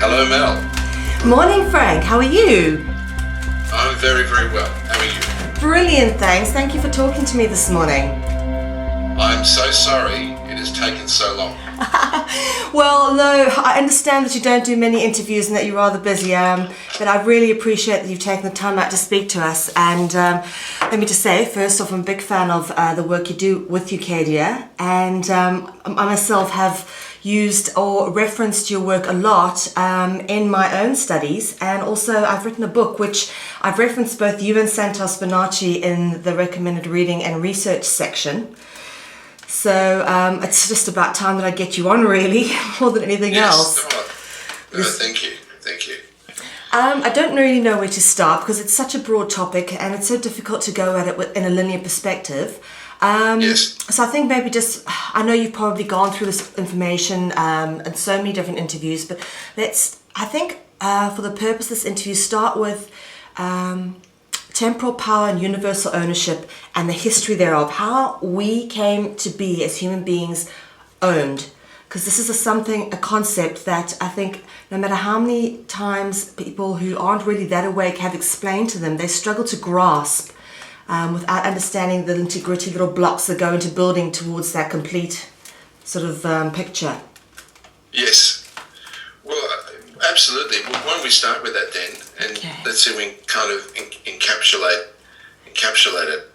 Hello, Mel. Morning, Frank. How are you? I'm very, very well. How are you? Brilliant, thanks. Thank you for talking to me this morning. I'm so sorry it has taken so long. Well, no, I understand that you don't do many interviews and that you're rather busy, but I really appreciate that you've taken the time out to speak to us. And let me just say, first off, I'm a big fan of the work you do with Ucadia, and I myself have used or referenced your work a lot in my own studies, and also I've written a book which I've referenced both you and Santos Bonacci in the recommended reading and research section. So it's just about time that I get you on, really, more than anything else. Thank you. I don't really know where to start because it's such a broad topic and it's so difficult to go at it in a linear perspective. Yes. So I think maybe I know you've probably gone through this information in so many different interviews, but I think for the purpose of this interview, start with temporal power and universal ownership and the history thereof, how we came to be as human beings owned. Because this is a concept that I think no matter how many times people who aren't really that awake have explained to them, they struggle to grasp without understanding the nitty-gritty little blocks that go into building towards that complete sort of picture. Yes. Well, absolutely. Well, why don't we start with that then, and let's see if we can kind of encapsulate it.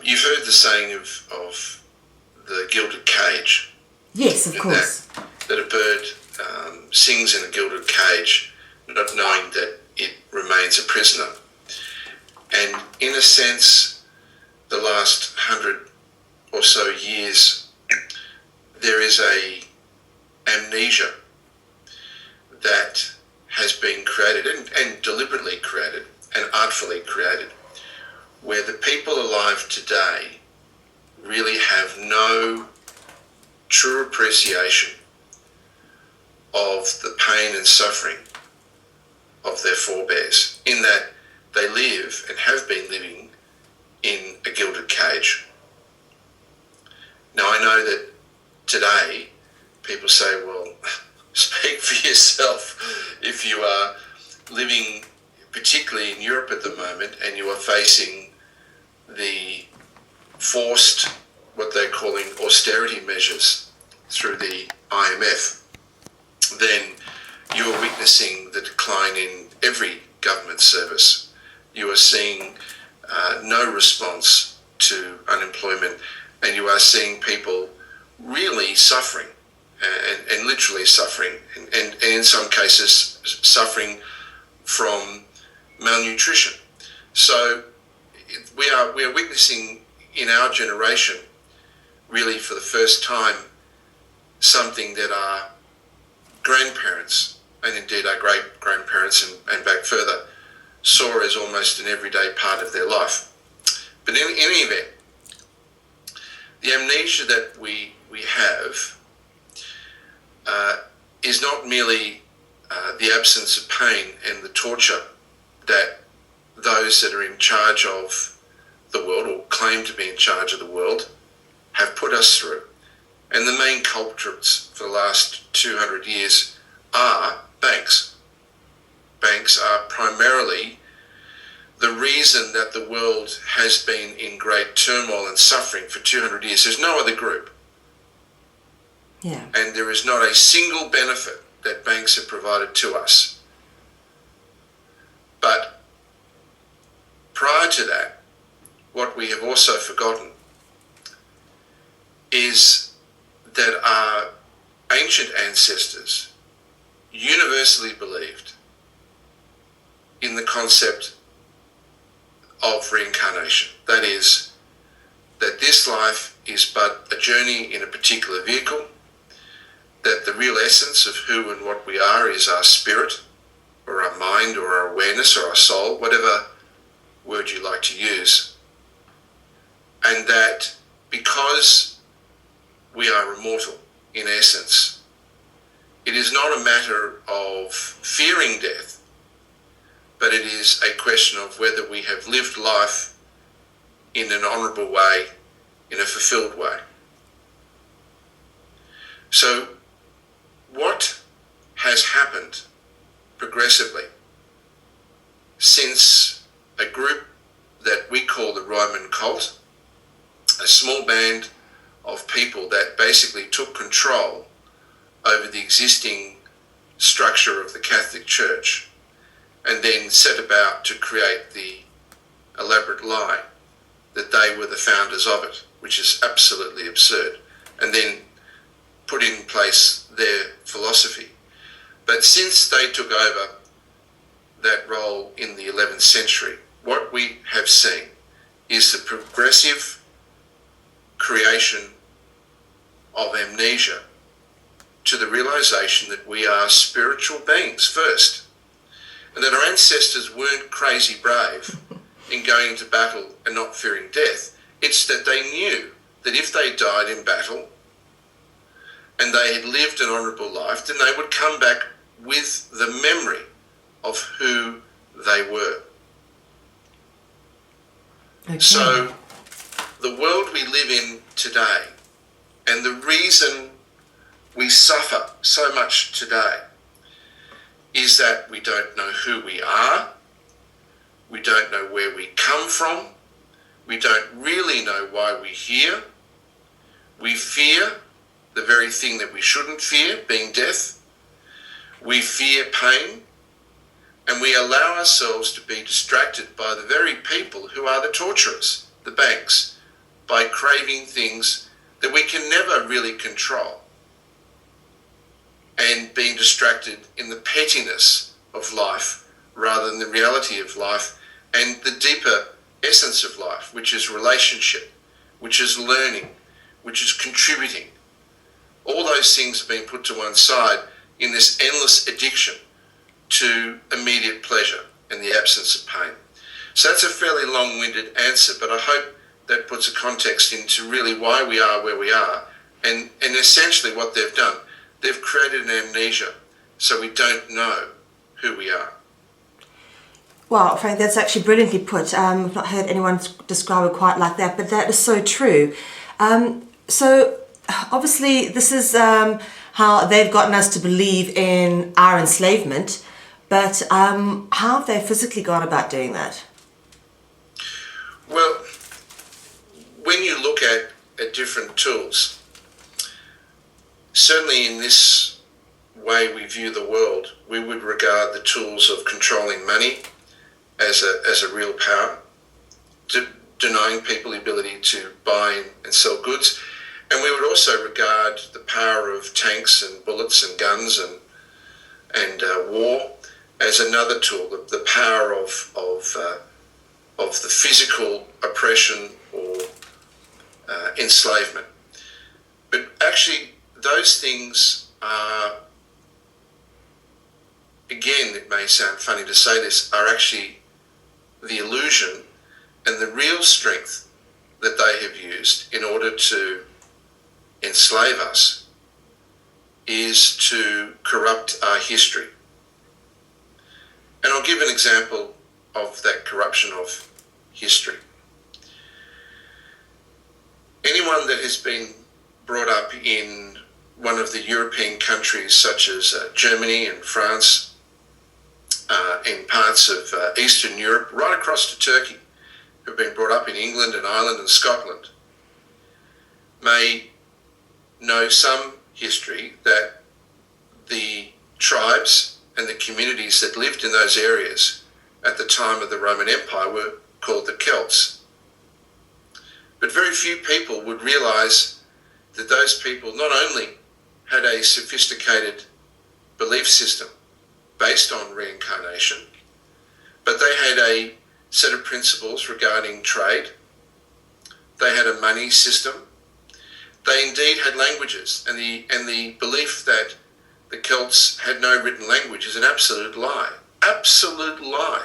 You've heard the saying of the gilded cage. Yes, of course. That a bird sings in a gilded cage, not knowing that it remains a prisoner. And in a sense, the last 100 or so years, there is a amnesia that has been created and deliberately created and artfully created, where the people alive today really have no true appreciation of the pain and suffering of their forebears, in that they live and have been living in a gilded cage. Now, I know that today people say, well, speak for yourself. If you are living, particularly in Europe at the moment, and you are facing the forced, what they're calling austerity measures through the IMF, then you are witnessing the decline in every government service. You are seeing no response to unemployment, and you are seeing people really suffering and literally suffering, and in some cases suffering from malnutrition. So we are witnessing in our generation, really for the first time, something that our grandparents, and indeed our great-grandparents and back further, saw as almost an everyday part of their life. But in any event, the amnesia that we have is not merely the absence of pain and the torture that those that are in charge of the world, or claim to be in charge of the world, have put us through. And the main culprits for the last 200 years are banks. Banks are primarily the reason that the world has been in great turmoil and suffering for 200 years. There's no other group. Yeah. And there is not a single benefit that banks have provided to us. But prior to that, what we have also forgotten is that our ancient ancestors universally believed in the concept of reincarnation. That is, that this life is but a journey in a particular vehicle, that the real essence of who and what we are is our spirit, or our mind, or our awareness, or our soul, whatever word you like to use, and that because we are immortal in essence, it is not a matter of fearing death, but it is a question of whether we have lived life in an honourable way, in a fulfilled way. So what has happened progressively since a group that we call the Roman cult, a small band of people that basically took control over the existing structure of the Catholic Church and then set about to create the elaborate lie that they were the founders of it, which is absolutely absurd, and then put in place their philosophy. But since they took over that role in the 11th century, what we have seen is the progressive creation of amnesia to the realization that we are spiritual beings first, and that our ancestors weren't crazy brave in going into battle and not fearing death. It's that they knew that if they died in battle and they had lived an honourable life, then they would come back with the memory of who they were. Okay. So the world we live in today, and the reason we suffer so much today, is that we don't know who we are, we don't know where we come from, we don't really know why we're here, we fear the very thing that we shouldn't fear, being death, we fear pain, and we allow ourselves to be distracted by the very people who are the torturers, the banks, by craving things that we can never really control, and being distracted in the pettiness of life rather than the reality of life and the deeper essence of life, which is relationship, which is learning, which is contributing. All those things have been put to one side in this endless addiction to immediate pleasure and the absence of pain. So that's a fairly long-winded answer, but I hope that puts a context into really why we are where we are, and essentially what they've done. They've created an amnesia, so we don't know who we are. Well, Frank, that's actually brilliantly put. I've not heard anyone describe it quite like that, but that is so true. So obviously this is how they've gotten us to believe in our enslavement, but how have they physically gone about doing that? Well, when you look at different tools, certainly in this way we view the world, we would regard the tools of controlling money as a real power, denying people the ability to buy and sell goods. And we would also regard the power of tanks and bullets and guns and war as another tool, the power of the physical oppression or enslavement. But actually, those things are, again, it may sound funny to say this, are actually the illusion and the real strength that they have used in order to enslave us is to corrupt our history. And I'll give an example of that corruption of history. Anyone that has been brought up in one of the European countries such as Germany and France, in parts of Eastern Europe, right across to Turkey, who've been brought up in England and Ireland and Scotland, may know some history that the tribes and the communities that lived in those areas at the time of the Roman Empire were called the Celts. But very few people would realise that those people not only had a sophisticated belief system based on reincarnation, but they had a set of principles regarding trade. They had a money system. They indeed had languages, and the belief that the Celts had no written language is an absolute lie. Absolute lie.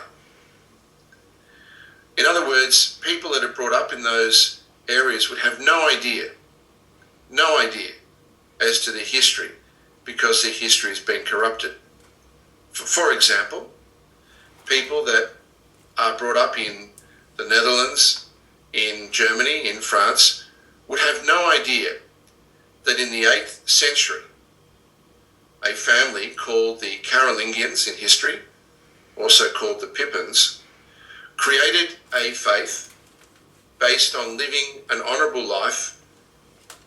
In other words, people that are brought up in those areas would have no idea as to their history, because their history has been corrupted. For example, people that are brought up in the Netherlands, in Germany, in France, would have no idea that in the 8th century, a family called the Carolingians in history, also called the Pippins, created a faith based on living an honourable life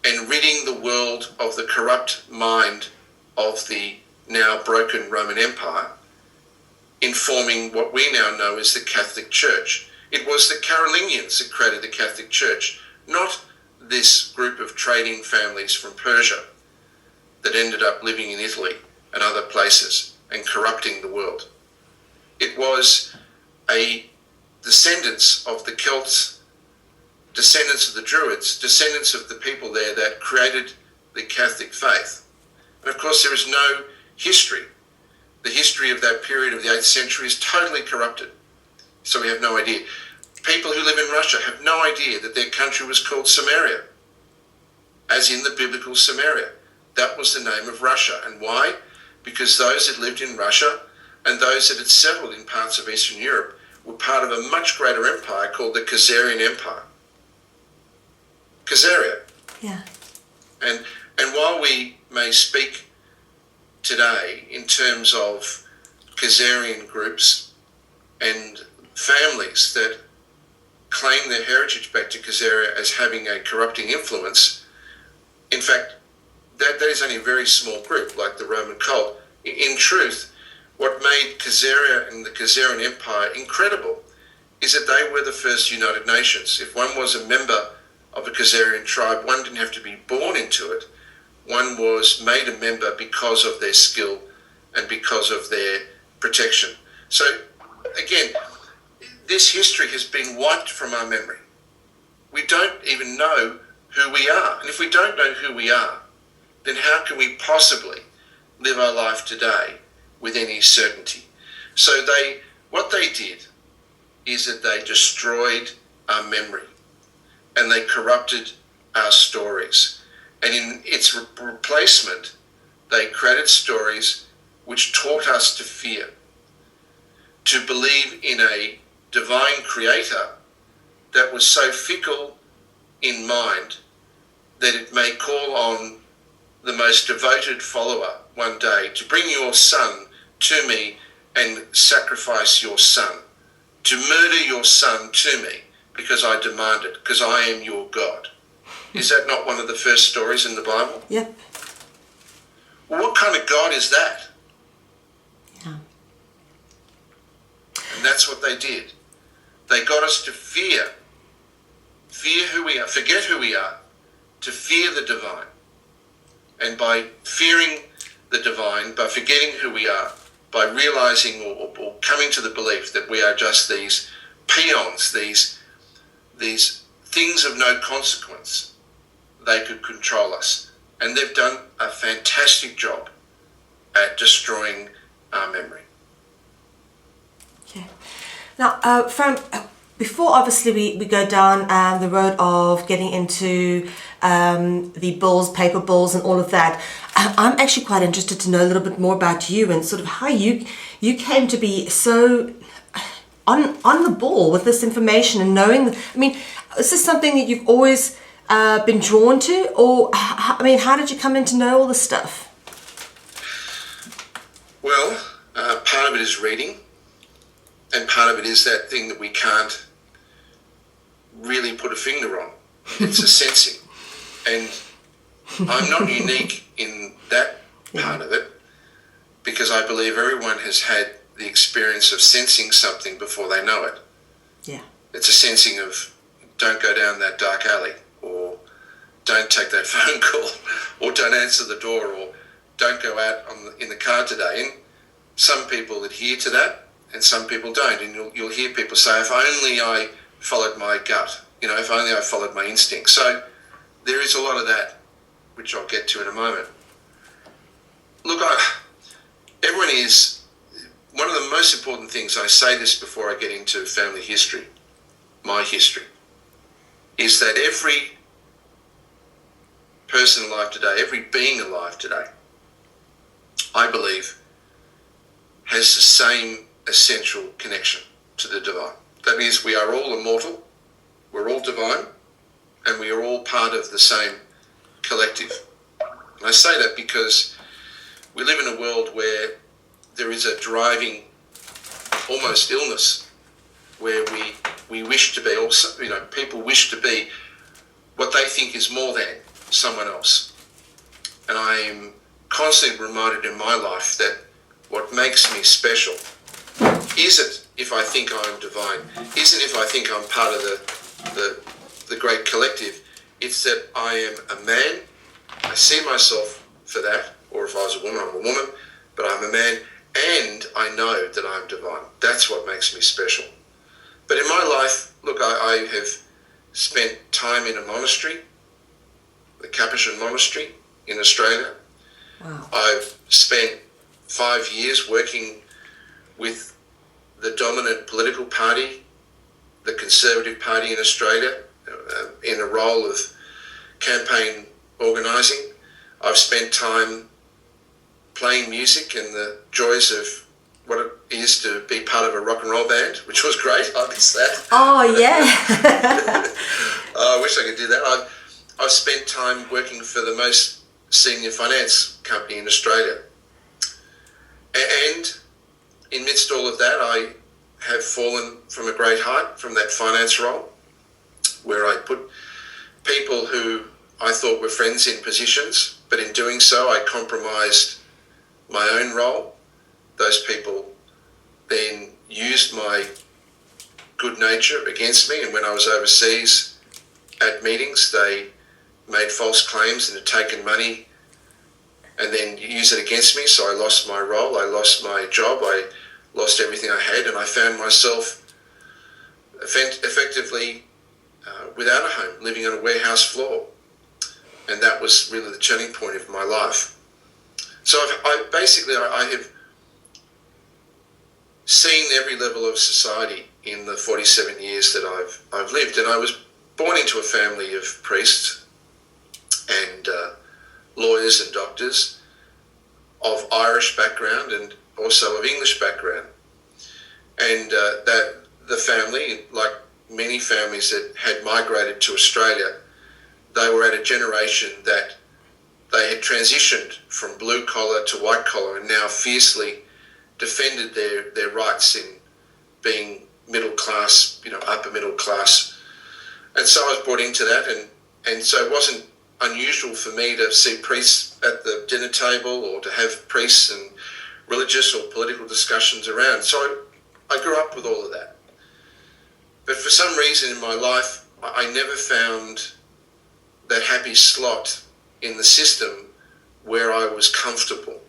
and ridding the world of the corrupt mind of the now broken Roman Empire, in forming what we now know as the Catholic Church. It was the Carolingians that created the Catholic Church, not this group of trading families from Persia that ended up living in Italy and other places and corrupting the world. It was a descendants of the Celts, descendants of the Druids, descendants of the people there that created the Catholic faith. And of course there is no history. The history of that period of the 8th century is totally corrupted. So we have no idea. People who live in Russia have no idea that their country was called Samaria, as in the biblical Samaria. That was the name of Russia. And why? Because those that lived in Russia and those that had settled in parts of Eastern Europe were part of a much greater empire called the Khazarian Empire. Khazaria. Yeah. And while we may speak today in terms of Khazarian groups and families that claim their heritage back to Khazaria as having a corrupting influence, in fact, that is only a very small group, like the Roman cult. In truth, what made Khazaria and the Khazarian Empire incredible is that they were the first United Nations. If one was a member of a Khazarian tribe, one didn't have to be born into it. One was made a member because of their skill and because of their protection. So, again, this history has been wiped from our memory. We don't even know who we are. And if we don't know who we are, then how can we possibly live our life today with any certainty? So what they did is that they destroyed our memory and they corrupted our stories. And in its replacement, they created stories which taught us to fear, to believe in a divine creator that was so fickle in mind that it may call on the most devoted follower one day to bring your son to me and sacrifice your son, to murder your son to me because I demand it, because I am your God. Is that not one of the first stories in the Bible? Yep. Well, what kind of God is that? Yeah. And that's what they did. They got us to fear who we are, forget who we are, to fear the divine. And by fearing the divine, by forgetting who we are, by realizing or coming to the belief that we are just these peons, these things of no consequence, they could control us. And they've done a fantastic job at destroying our memory. Okay. Now, Fran, before obviously we go down the road of getting into the bulls, paper bulls and all of that, I'm actually quite interested to know a little bit more about you and sort of how you came to be so on the ball with this information and knowing, I mean, is this something that you've always been drawn to, or I mean, how did you come in to know all this stuff? Well, part of it is reading, and part of it is that thing that we can't really put a finger on. It's a sensing. And I'm not unique in that part of it, because I believe everyone has had the experience of sensing something before they know it. Yeah. It's a sensing of, don't go down that dark alley, or don't take that phone call, or don't answer the door, or don't go out in the car today. And some people adhere to that, and some people don't. And you'll hear people say, if only I followed my gut, if only I followed my instinct. So there is a lot of that, which I'll get to in a moment. Look, everyone is, one of the most important things, I say this before I get into family history, my history, is that every person alive today, every being alive today, I believe, has the same essential connection to the divine. That is, we are all immortal, we're all divine, and we are all part of the same collective. And I say that because we live in a world where there is a driving almost illness where we wish to be, also, people wish to be what they think is more than someone else. And I am constantly reminded in my life that what makes me special isn't if I think I'm divine, isn't if I think I'm part of the great collective. It's that I am a man. I see myself for that, or if I was a woman, I'm a woman, but I'm a man, and I know that I'm divine. That's what makes me special. But in my life, look, I have spent time in a monastery, the Capuchin monastery in Australia. Wow. I've spent 5 years working with the dominant political party, the Conservative Party in Australia, in a role of campaign organising. I've spent time playing music and the joys of what it is to be part of a rock and roll band, which was great. I miss that. Oh, yeah. I wish I could do that. I've spent time working for the most senior finance company in Australia. And in midst all of that, I have fallen from a great height from that finance role, where I put people who I thought were friends in positions, but in doing so, I compromised my own role. Those people then used my good nature against me, and when I was overseas at meetings, they made false claims and had taken money and then used it against me. So I lost my role, I lost my job, I lost everything I had, and I found myself effectively without a home, living on a warehouse floor. And that was really the turning point of my life. So I have seen every level of society in the 47 years that I've lived, and I was born into a family of priests and lawyers and doctors of Irish background and also of English background, and that the family, like many families that had migrated to Australia, they were at a generation that they had transitioned from blue collar to white collar and now fiercely defended their rights in being middle class, upper middle class. And so I was brought into that, and so it wasn't unusual for me to see priests at the dinner table or to have priests and religious or political discussions around. So I grew up with all of that. But for some reason in my life, I never found that happy slot in the system where I was comfortable.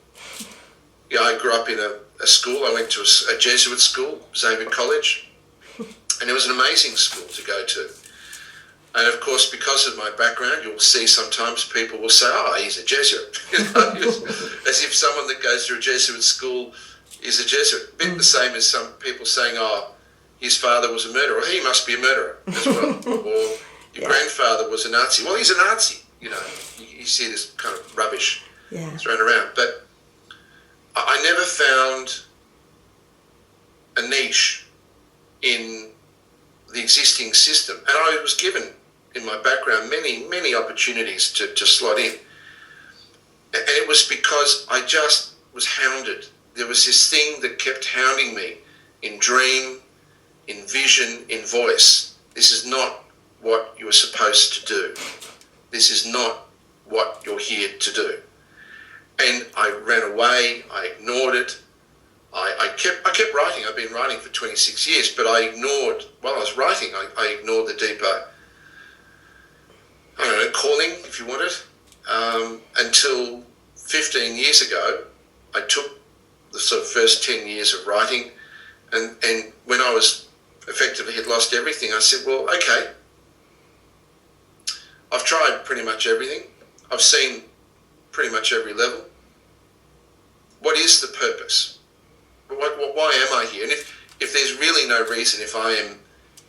Yeah, I grew up in a school. I went to a Jesuit school, Xavier College, and it was an amazing school to go to. And of course, because of my background, you'll see sometimes people will say, "Oh, he's a Jesuit," as if someone that goes to a Jesuit school is a Jesuit. A bit the same as some people saying, "Oh, his father was a murderer. He must be a murderer as well." Or your grandfather was a Nazi. Well, he's a Nazi. You see this kind of rubbish thrown around. But I never found a niche in the existing system. And I was given, in my background, many opportunities to slot in. And it was because I just was hounded. There was this thing that kept hounding me in dream, in vision, in voice. This is not what you are supposed to do. This is not what you're here to do. And I ran away, I ignored it. I kept writing. I've been writing for 26 years, but I ignored, while I was writing, I ignored the deeper, calling, if you want it, until 15 years ago, I took the sort of first 10 years of writing, and when I was effectively had lost everything, I said, well, okay, I've tried pretty much everything. I've seen pretty much every level. What is the purpose? Why am I here? And if there's really no reason, if I am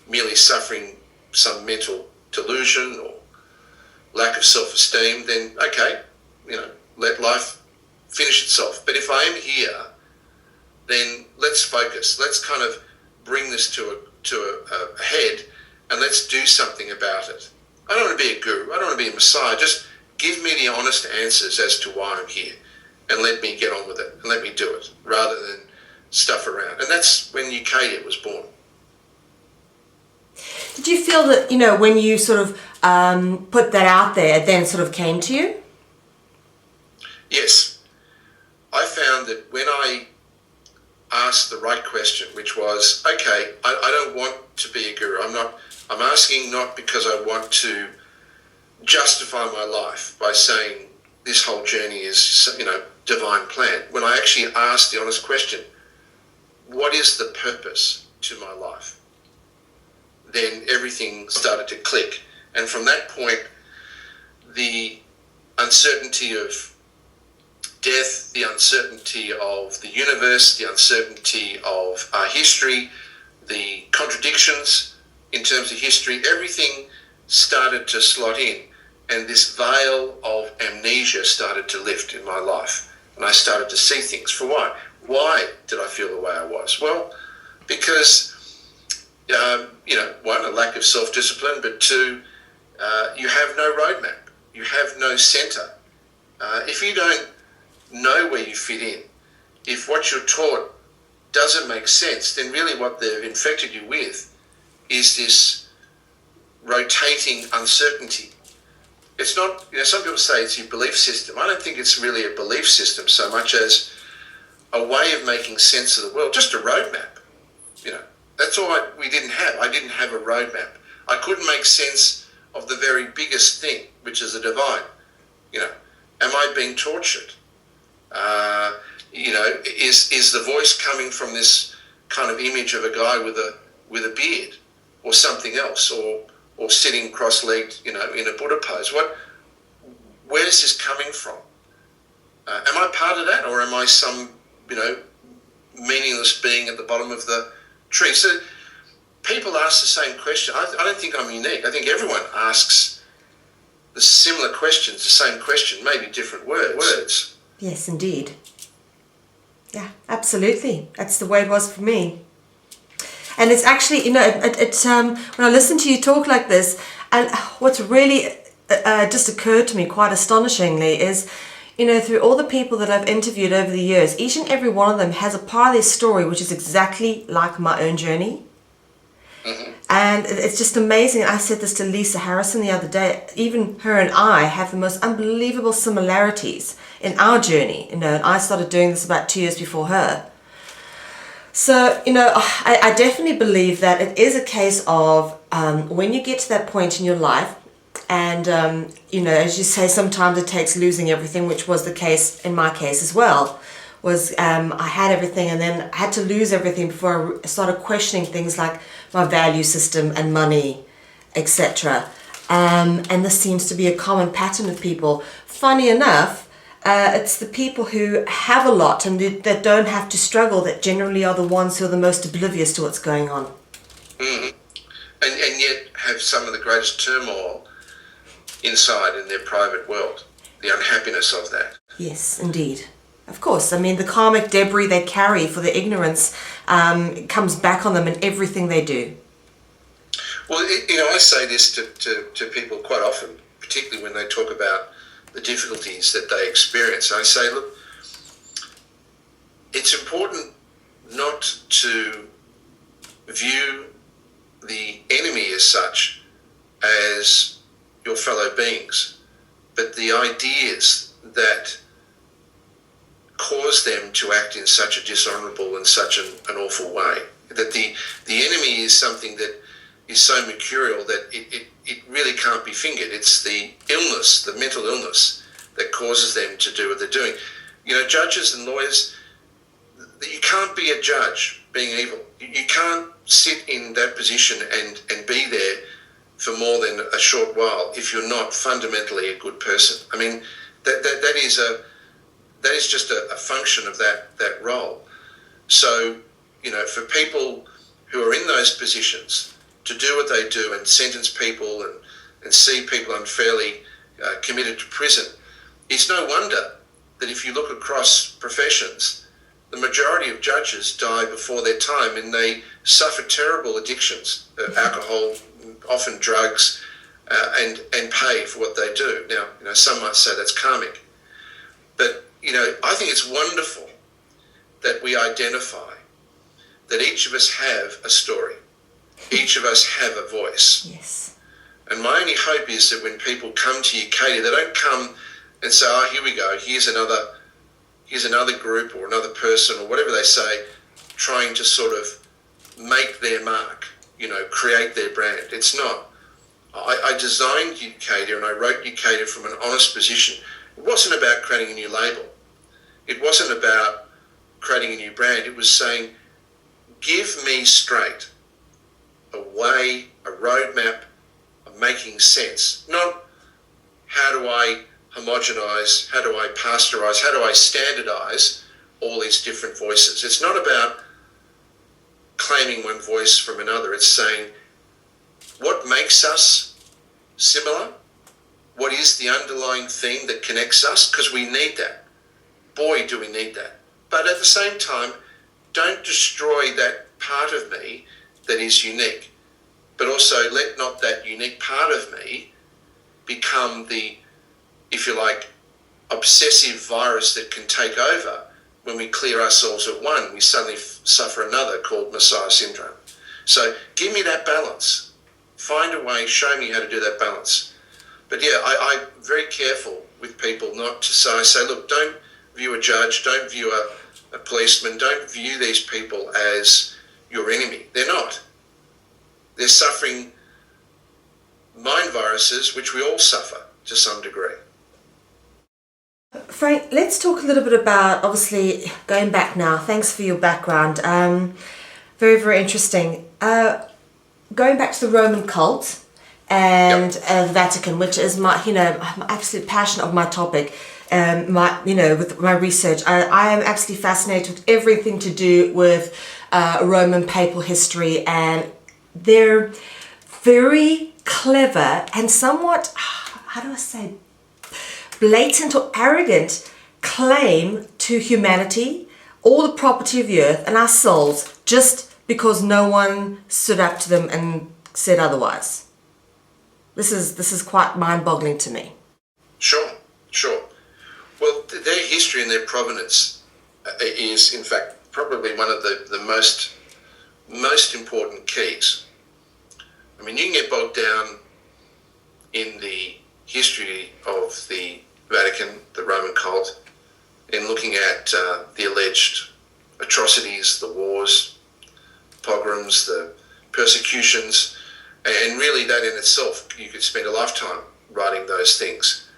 merely suffering some mental delusion or lack of self-esteem, then okay, let life finish itself. But if I am here, then let's focus. Let's kind of bring this to a head, and let's do something about it. I don't want to be a guru. I don't want to be a messiah. Just give me the honest answers as to why I'm here. and let me get on with it and let me do it rather than stuff around. And that's when Ucadia was born. Did you feel that, when you sort of put that out there, it then sort of came to you? Yes. I found that when I asked the right question, which was, okay, I don't want to be a guru. I'm asking not because I want to justify my life by saying this whole journey is, divine plan. When I actually asked the honest question, what is the purpose to my life? Then everything started to click. And from that point, the uncertainty of death, the uncertainty of the universe, the uncertainty of our history, the contradictions in terms of history, everything started to slot in. And this veil of amnesia started to lift in my life. And I started to see things. For why? Why did I feel the way I was? Well, because, one, a lack of self-discipline, but two, you have no roadmap. You have no centre. If you don't know where you fit in, if what you're taught doesn't make sense, then really what they've infected you with is this rotating uncertainty. It's not, some people say it's your belief system. I don't think it's really a belief system so much as a way of making sense of the world, just a roadmap. That's all we didn't have. I didn't have a roadmap. I couldn't make sense of the very biggest thing, which is the divine. Am I being tortured? Is the voice coming from this kind of image of a guy with a beard, or something else, or sitting cross-legged, in a Buddha pose? Where is this coming from? Am I part of that, or am I some, meaningless being at the bottom of the tree? So people ask the same question. I don't think I'm unique. I think everyone asks the similar questions, the same question, maybe different words. Yes, indeed. Yeah, absolutely. That's the way it was for me. And it's actually, when I listen to you talk like this, and what's really just occurred to me quite astonishingly is, through all the people that I've interviewed over the years, each and every one of them has a part of their story which is exactly like my own journey. Mm-hmm. And it's just amazing. I said this to Lisa Harrison the other day. Even her and I have the most unbelievable similarities in our journey. And I started doing this about 2 years before her. So, I definitely believe that it is a case of when you get to that point in your life, and, as you say, sometimes it takes losing everything, which was the case in my case as well, was I had everything and then I had to lose everything before I started questioning things like my value system and money, etc. And this seems to be a common pattern with people. Funny enough, it's the people who have a lot and that don't have to struggle that generally are the ones who are the most oblivious to what's going on. Mm-hmm. And yet have some of the greatest turmoil inside in their private world, the unhappiness of that. Yes, indeed. Of course. I mean, the karmic debris they carry for the ignorance comes back on them in everything they do. Well, I say this to people quite often, particularly when they talk about the difficulties that they experience. I say, look, it's important not to view the enemy as such as your fellow beings, but the ideas that cause them to act in such a dishonourable and such an awful way. That the enemy is something that is so mercurial that it really can't be fingered. It's the illness, the mental illness, that causes them to do what they're doing. Judges and lawyers, you can't be a judge being evil. You can't sit in that position and be there for more than a short while if you're not fundamentally a good person. I mean, that is just a function of that role. So, for people who are in those positions to do what they do and sentence people and see people unfairly committed to prison, it's no wonder that if you look across professions, the majority of judges die before their time and they suffer terrible addictions, alcohol, often drugs, and pay for what they do. Now, some might say that's karmic. But, I think it's wonderful that we identify that each of us have a story. Each of us have a voice. Yes. And my only hope is that when people come to you, Katie, they don't come and say, oh, here we go, here's another group or another person or whatever they say, trying to sort of make their mark, create their brand. It's not. I designed Ucadia and I wrote Ucadia from an honest position. It wasn't about creating a new label. It wasn't about creating a new brand. It was saying, give me straight a way, a roadmap of making sense. Not how do I homogenise, how do I pasteurize, how do I standardise all these different voices. It's not about claiming one voice from another. It's saying, what makes us similar? What is the underlying theme that connects us? Because we need that. Boy, do we need that. But at the same time, don't destroy that part of me that is unique. But also let not that unique part of me become the, if you like, obsessive virus that can take over. When we clear ourselves at one, we suddenly suffer another called Messiah syndrome. So give me that balance. Find a way, show me how to do that balance. But yeah, I'm very careful with people not to say, look, don't view a judge, don't view a policeman, don't view these people as your enemy. They're not. They're suffering mind viruses, which we all suffer to some degree. Frank, let's talk a little bit about, obviously, going back now. Thanks for your background. Very, very interesting. Going back to the Roman cult and the Vatican, which is my absolute passion of my topic. With my research, I am absolutely fascinated with everything to do with Roman papal history, and they're very clever and somewhat, how do I say, blatant or arrogant claim to humanity, all the property of the earth and our souls, just because no one stood up to them and said otherwise. This is quite mind-boggling to me. Sure. Well, their history and their provenance is, in fact, probably one of the most important keys. I mean, you can get bogged down in the history of the Vatican, the Roman cult, in looking at the alleged atrocities, the wars, pogroms, the persecutions, and really that in itself, you could spend a lifetime writing those things.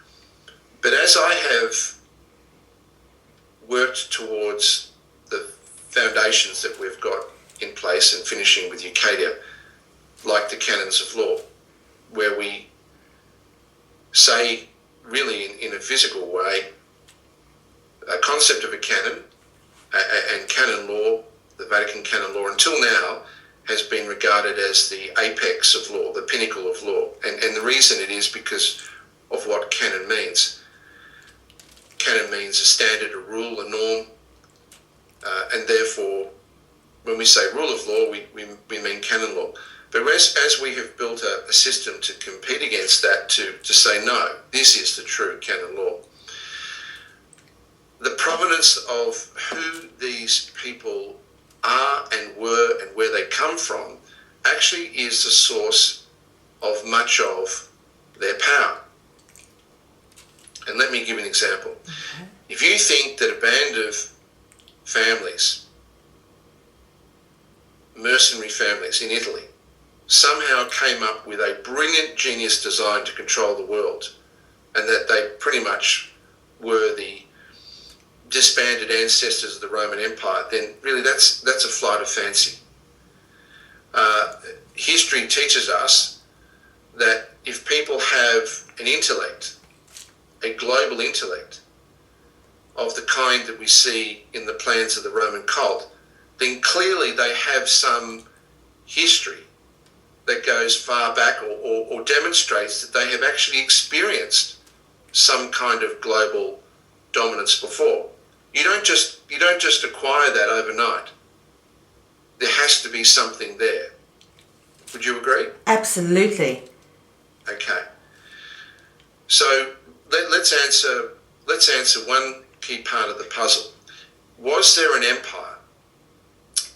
But as I have worked towards the foundations that we've got in place and finishing with Ucadia, like the canons of law, where we say really in a physical way a concept of a canon and canon law, the Vatican canon law until now has been regarded as the apex of law, the pinnacle of law. And the reason it is because of what canon means. Canon means a standard, a rule, a norm, and therefore when we say rule of law, we mean canon law. But as we have built a system to compete against that, to say, no, this is the true canon law, the provenance of who these people are and were and where they come from actually is the source of much of their power. And let me give an example. Okay. If you think that a band of families, mercenary families in Italy, somehow came up with a brilliant genius design to control the world, and that they pretty much were the disbanded ancestors of the Roman Empire, then really that's a flight of fancy. History teaches us that if people have an intellect, a global intellect of the kind that we see in the plans of the Roman cult, then clearly they have some history that goes far back or demonstrates that they have actually experienced some kind of global dominance before. You don't just acquire that overnight. There has to be something there. Would you agree? Absolutely. Okay. So let's answer one key part of the puzzle. Was there an empire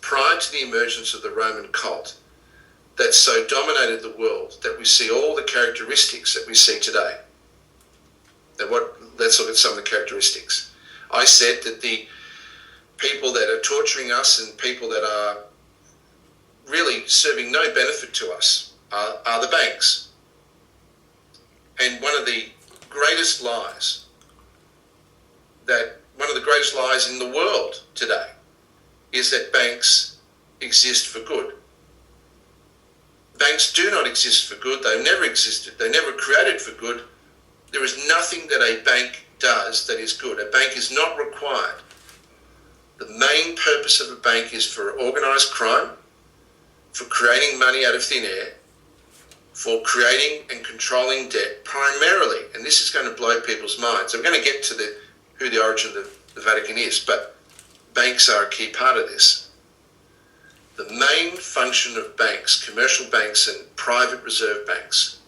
prior to the emergence of the Roman cult that so dominated the world that we see all the characteristics that we see today? Let's look at some of the characteristics. I said that the people that are torturing us and people that are really serving no benefit to us are the banks. And one of the greatest lies in the world today is that banks exist for good. Banks do not exist for good. They've never existed. They're never created for good. There is nothing that a bank does that is good. A bank is not required. The main purpose of a bank is for organised crime, for creating money out of thin air, for creating and controlling debt primarily, and this is going to blow people's minds. I'm going to get to who the origin of the Vatican is, but banks are a key part of this. The main function of banks, commercial banks and private reserve banks,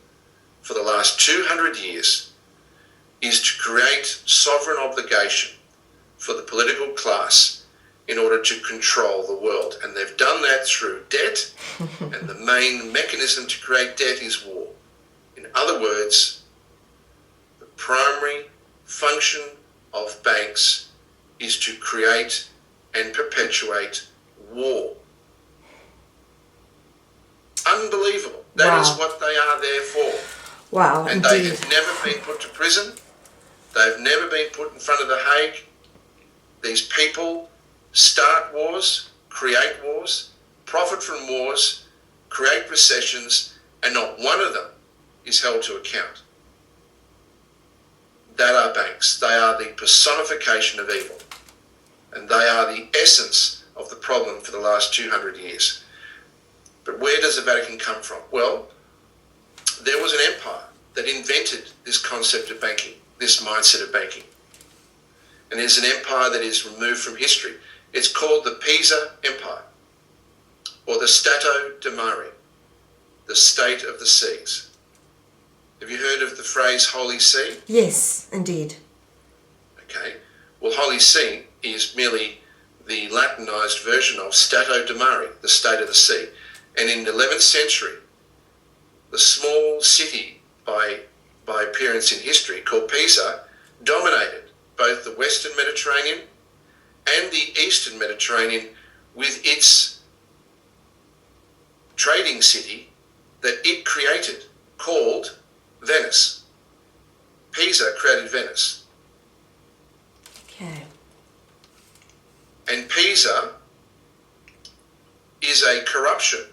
for the last 200 years is to create sovereign obligation for the political class in order to control the world. And they've done that through debt, and the main mechanism to create debt is war. In other words, the primary function of banks is to create and perpetuate war. Unbelievable. That is what they are there for. Wow, and indeed. They have never been put to prison. They've never been put in front of the Hague. These people start wars, create wars, profit from wars, create recessions, and not one of them is held to account. That are banks. They are the personification of evil. And they are the essence of the problem for the last 200 years. But where does the Vatican come from? Well, there was an empire that invented this concept of banking, this mindset of banking. And there's an empire that is removed from history. It's called the Pisa Empire, or the Stato di Mare, the state of the seas. Have you heard of the phrase Holy See? Yes, indeed. Okay. Well, Holy See is merely the Latinized version of Stato di Mare, the state of the sea. And in the 11th century, the small city by appearance in history called Pisa dominated both the Western Mediterranean and the Eastern Mediterranean with its trading city that it created called Venice. Pisa created Venice. Okay. And Pisa is a corruption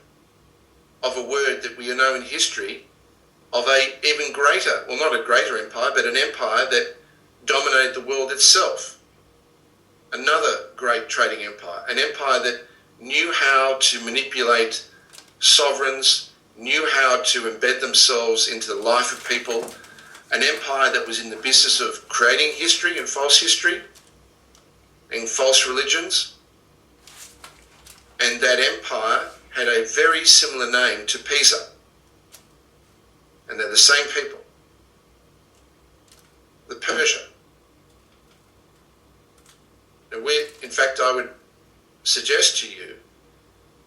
of a word that we know in history of a even greater, well, not a greater empire, but an empire that dominated the world itself. Another great trading empire, an empire that knew how to manipulate sovereigns, knew how to embed themselves into the life of people, an empire that was in the business of creating history and false religions. And that empire had a very similar name to Pisa. And they're the same people. The Persia. Now in fact, I would suggest to you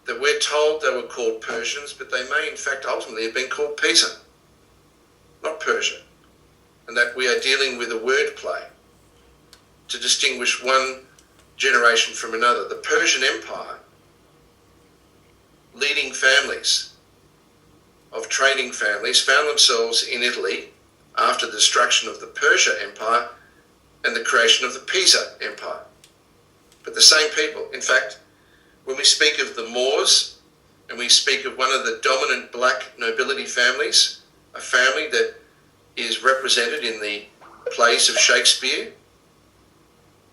that we're told they were called Persians, but they may in fact ultimately have been called Pisa, not Persia. And that we are dealing with a wordplay to distinguish one generation from another. The Persian Empire, leading families of trading families, found themselves in Italy after the destruction of the Persia Empire and the creation of the Pisa Empire. But the same people. In fact, when we speak of the Moors and we speak of one of the dominant black nobility families, a family that is represented in the plays of Shakespeare,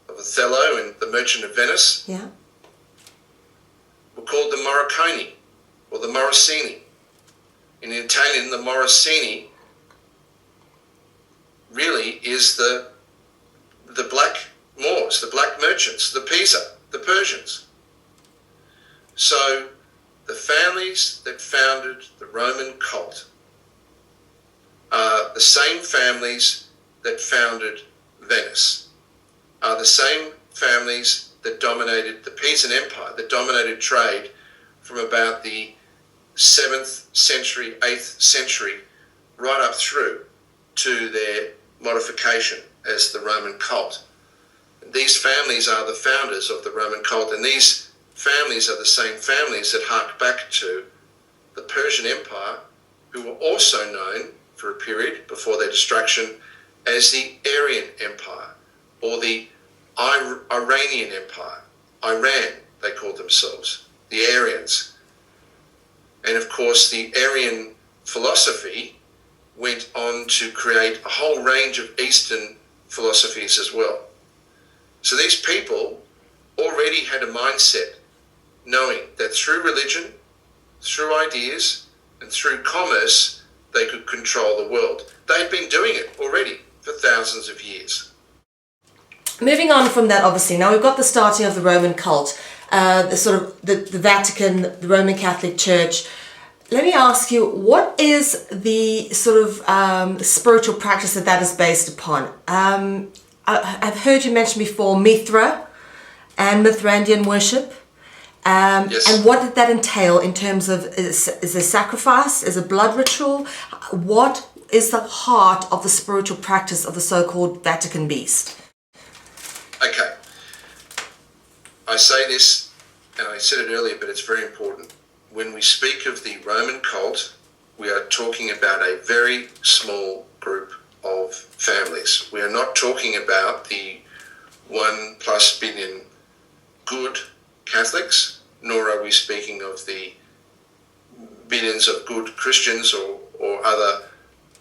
of Othello and The Merchant of Venice, were called the Morriconi or the Morosini. In Italian, the Morosini really is the black Moors, the black merchants, the Pisa, the Persians. So the families that founded the Roman cult are the same families that founded Venice. are the same families that dominated the Pisan Empire, that dominated trade from about the 7th century, 8th century, right up through to their modification as the Roman cult. These families are the founders of the Roman cult, and these families are the same families that hark back to the Persian Empire, who were also known for a period before their destruction as the Aryan Empire, or the Iranian Empire. Iran, they called themselves, the Aryans. And of course, the Aryan philosophy went on to create a whole range of Eastern philosophies as well. So these people already had a mindset knowing that through religion, through ideas, and through commerce, they could control the world. They'd been doing it already for thousands of years. Moving on from that, obviously, now we've got the starting of the Roman cult, the Vatican, the Roman Catholic Church. Let me ask you, what is the spiritual practice that is based upon? I've heard you mention before Mithra and Mithrandian worship. Yes. And what did that entail in terms of, is there sacrifice, is it blood ritual? What is the heart of the spiritual practice of the so-called Vatican beast? Okay. I say this, and I said it earlier, but it's very important. When we speak of the Roman cult, we are talking about a very small group of families. We are not talking about the 1+ billion good Catholics, nor are we speaking of the billions of good Christians or other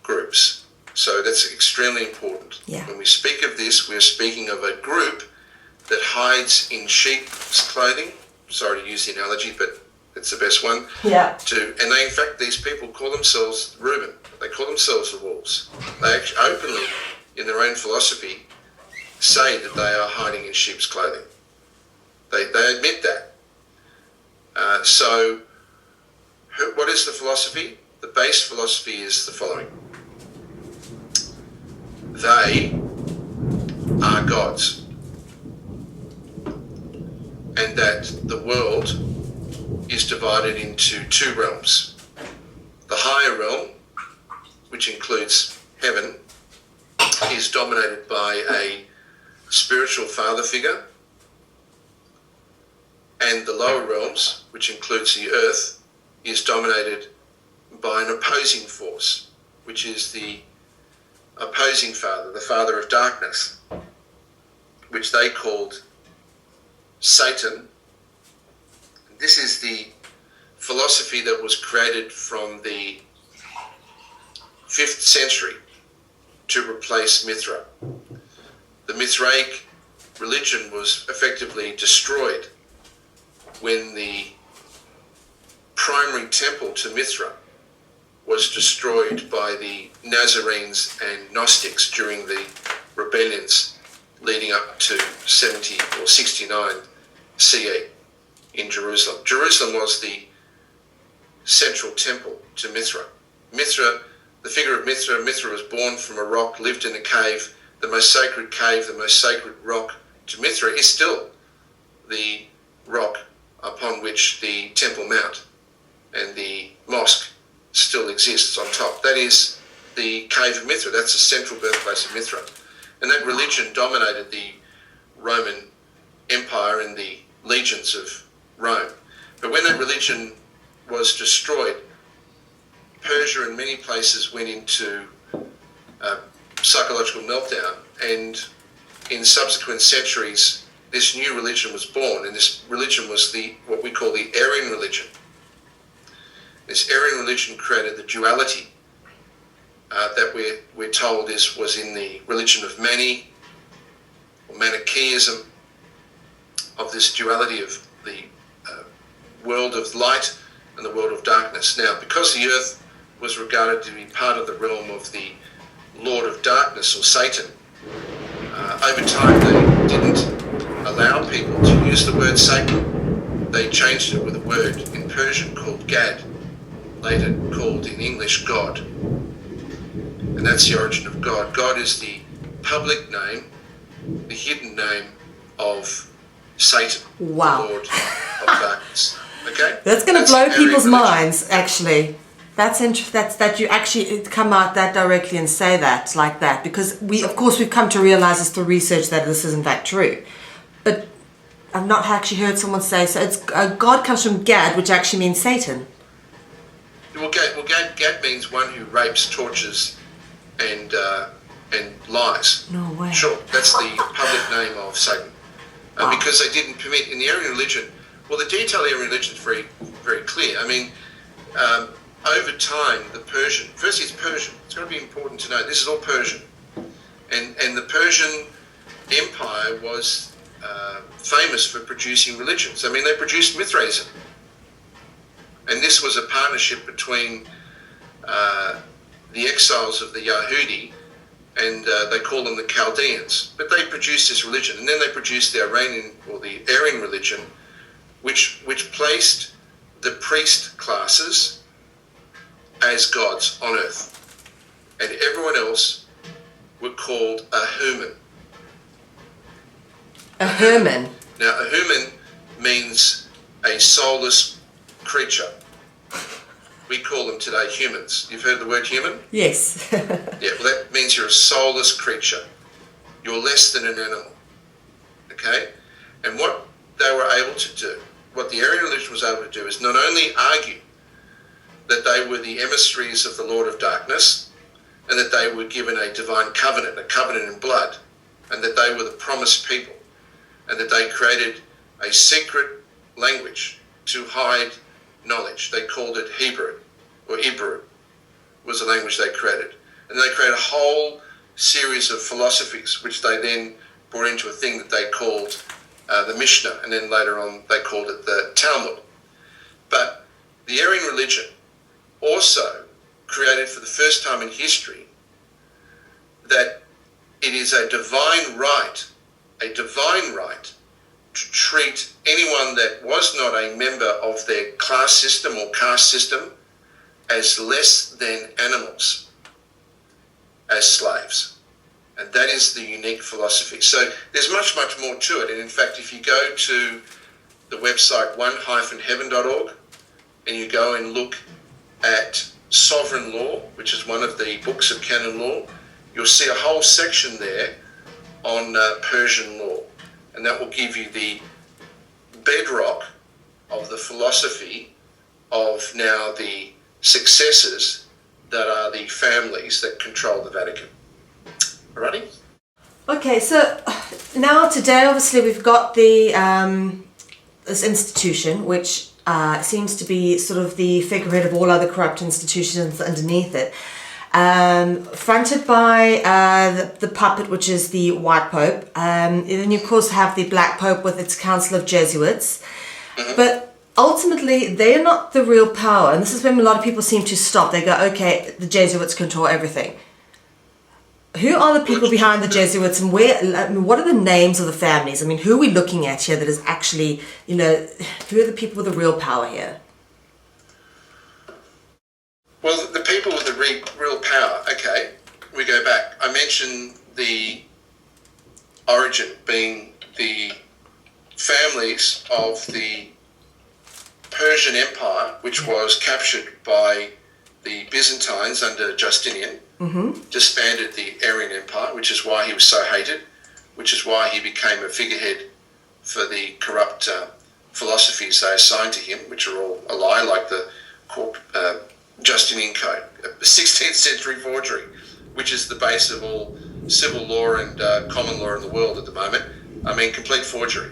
groups. So that's extremely important. Yeah. When we speak of this, we are speaking of a group that hides in sheep's clothing. Sorry to use the analogy, but it's the best one. Yeah. And they, in fact, these people call themselves Reuben. They call themselves the wolves. They actually openly, in their own philosophy, say that they are hiding in sheep's clothing. They admit that. So what is the philosophy? The base philosophy is the following. They are gods. And that the world is divided into 2 realms. The higher realm, which includes heaven, is dominated by a spiritual father figure, and the lower realms, which includes the earth, is dominated by an opposing force, which is the opposing father, the father of darkness, which they called Satan. This is the philosophy that was created from the 5th century to replace Mithra. The Mithraic religion was effectively destroyed when the primary temple to Mithra was destroyed by the Nazarenes and Gnostics during the rebellions leading up to 70 or 69 CE in Jerusalem. Jerusalem was the central temple to Mithra. Mithra, the figure of Mithra was born from a rock, lived in a cave. The most sacred cave, the most sacred rock to Mithra is still the rock upon which the Temple Mount and the mosque still exists on top. That is the cave of Mithra. That's the central birthplace of Mithra. And that religion dominated the Roman Empire and the legions of Rome. But when that religion was destroyed, Persia and many places went into psychological meltdown, and in subsequent centuries this new religion was born, and this religion was what we call the Aryan religion. This Aryan religion created the duality that we're told was in the religion of Mani, or Manichaeism, of this duality of the world of light and the world of darkness. Now, because the earth was regarded to be part of the realm of the Lord of Darkness, or Satan, over time they didn't allow people to use the word Satan. They changed it with a word in Persian called Gad, later called in English God. And that's the origin of God. God is the public name the hidden name of Satan, Wow. the Lord of Darkness. Okay? That's going to blow Aryan people's religion. minds, actually. That's that you actually come out that directly and say that like that, because of course we've come to realize this through research that this is in fact true, but I've not actually heard someone say so. It's God comes from Gad, which actually means Satan. Well, Gad means one who rapes, tortures, and lies. No way. Sure, that's the public name of Satan. Because they didn't permit in the Aryan religion. Well, the detail of the Aryan religion is very, very clear. I mean, over time, the Persian. Firstly, it's Persian. It's got to be important to know. This is all Persian, and the Persian Empire was famous for producing religions. I mean, they produced Mithraism. And this was a partnership between the exiles of the Yahudi and they call them the Chaldeans. But they produced this religion, and then they produced the Iranian or the Aryan religion, which placed the priest classes as gods on earth. And everyone else were called a human. A Herman. Now, a human means a soulless creature. We call them today humans. You've heard the word human? Yes. Yeah, well, that means you're a soulless creature. You're less than an animal. Okay? And what they were able to do, what the Aryan religion was able to do, is not only argue that they were the emissaries of the Lord of Darkness, and that they were given a divine covenant, a covenant in blood, and that they were the promised people, and that they created a secret language to hide knowledge. They called it Hebrew, or Hebrew was the language they created. And they created a whole series of philosophies, which they then brought into a thing that they called the Mishnah, and then later on they called it the Talmud. But the Aryan religion also created for the first time in history that it is a divine right to treat anyone that was not a member of their class system or caste system as less than animals, as slaves. And that is the unique philosophy. So there's much, much more to it. And in fact, if you go to the website one-heaven.org and you go and look at sovereign law, which is one of the books of canon law, you'll see a whole section there on Persian law. And that will give you the bedrock of the philosophy of now the successors that are the families that control the Vatican. Alrighty? Okay, so now today obviously we've got the this institution which seems to be sort of the figurehead of all other corrupt institutions underneath it. Fronted by the puppet, which is the White Pope. And then you of course have the Black Pope with its Council of Jesuits. But ultimately, they're not the real power. And this is when a lot of people seem to stop. They go, okay, the Jesuits control everything. Who are the people behind the Jesuits, and what are the names of the families? I mean, who are we looking at here that is actually, who are the people with the real power here? Well, the people with the real power, okay, we go back. I mentioned the origin being the families of the Persian Empire, which was captured by the Byzantines under Justinian, disbanded the Aryan Empire, which is why he was so hated, which is why he became a figurehead for the corrupt philosophies they assigned to him, which are all a lie, like the Justinian Code, a 16th century forgery, which is the base of all civil law and common law in the world at the moment. I mean, complete forgery.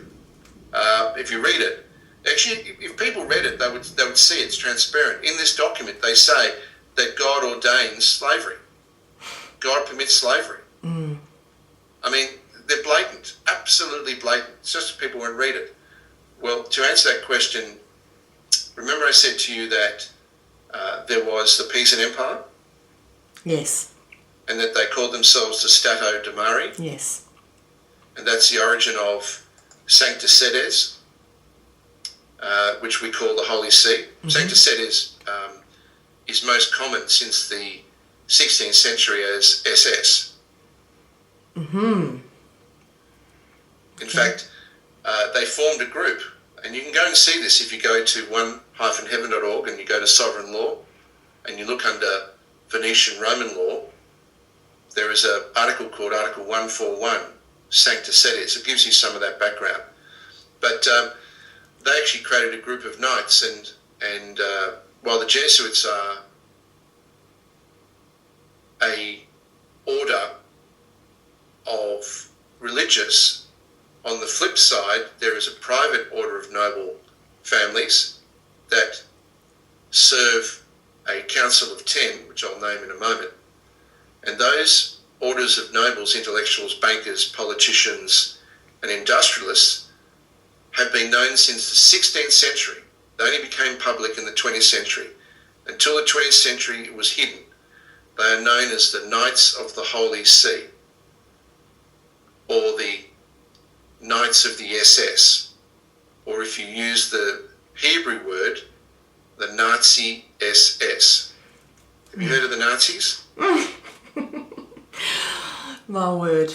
If you read it, actually, if people read it, they would see it's transparent. In this document, they say that God ordains slavery. God permits slavery. I mean, they're blatant, absolutely blatant. It's just that people won't read it. Well, to answer that question, remember I said to you that there was the Pisan Empire? Yes. And that they called themselves the Stato de Mare? Yes. And that's the origin of Sancta Sedes, which we call the Holy See. Sancta Sedes is most common since the 16th century as SS. In fact, they formed a group, and you can go and see this if you go to one-heaven.org and you go to sovereign law and you look under Venetian Roman law. There is an article called Article 141, Sancta Sedis. It gives you some of that background. But they actually created a group of knights, and while the Jesuits are a order of religious, on the flip side, there is a private order of noble families that serve a council of 10, which I'll name in a moment. And those orders of nobles, intellectuals, bankers, politicians, and industrialists have been known since the 16th century. They only became public in the 20th century. Until the 20th century, it was hidden. They are known as the Knights of the Holy See, or the Knights of the SS, or if you use the Hebrew word, the Nazi SS. Have you heard of the Nazis? My word.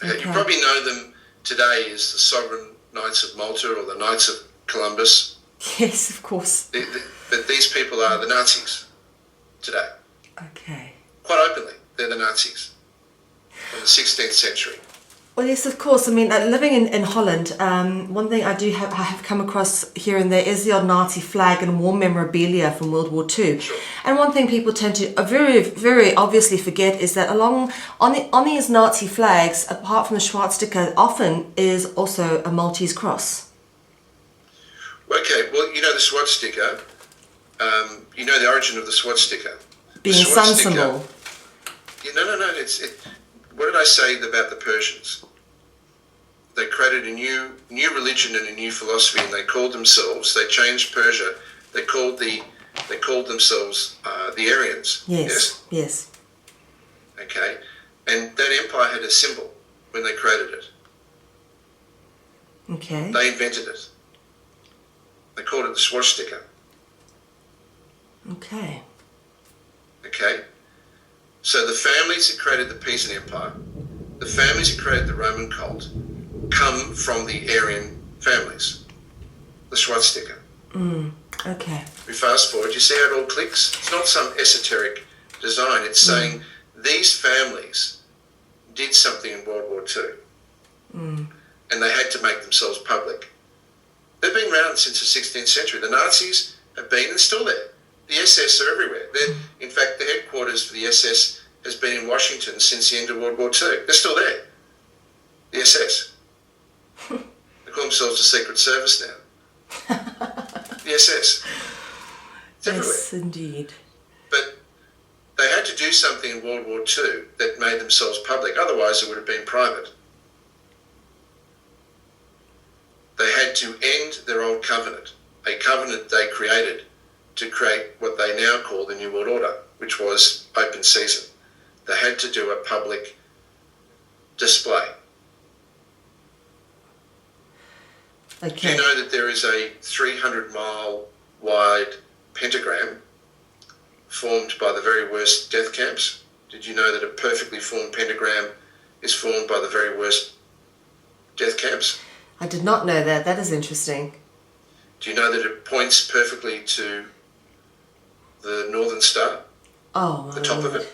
Okay. You probably know them today as the Sovereign Knights of Malta or the Knights of Columbus. Yes, of course. But these people are the Nazis today. Okay. Quite openly, they're the Nazis from the 16th century. Well, yes, of course. I mean, living in Holland, one thing I have come across here and there is the odd Nazi flag and war memorabilia from World War II. Sure. And one thing people tend to very, very obviously forget is that on these Nazi flags, apart from the swastika, often is also a Maltese cross. Okay, well, you know the swastika. You know the origin of the swastika. Being a sun symbol. No. What did I say about the Persians? They created a new religion and a new philosophy, and they changed Persia. They called themselves the Aryans. Yes. Okay, and that empire had a symbol when they created it. Okay. They invented it. They called it the swastika. Okay. Okay. So the families that created the Pisan Empire, the families that created the Roman cult, come from the Aryan families, the swastika. Okay. We fast forward, you see how it all clicks? It's not some esoteric design. It's saying these families did something in World War II and they had to make themselves public. They've been around since the 16th century. The Nazis have been and still there. The SS are everywhere. In fact, the headquarters for the SS has been in Washington since the end of World War II. They're still there. The SS. They call themselves the Secret Service now. The SS. It's everywhere. Yes, indeed. But they had to do something in World War II that made themselves public. Otherwise, it would have been private. They had to end their old covenant, a covenant they created to create what they now call the New World Order, which was open season. They had to do a public display. Okay. Do you know that there is a 300-mile wide pentagram formed by the very worst death camps? Did you know that a perfectly formed pentagram is formed by the very worst death camps? I did not know that. That is interesting. Do you know that it points perfectly to the Northern Star? Oh, the top of it?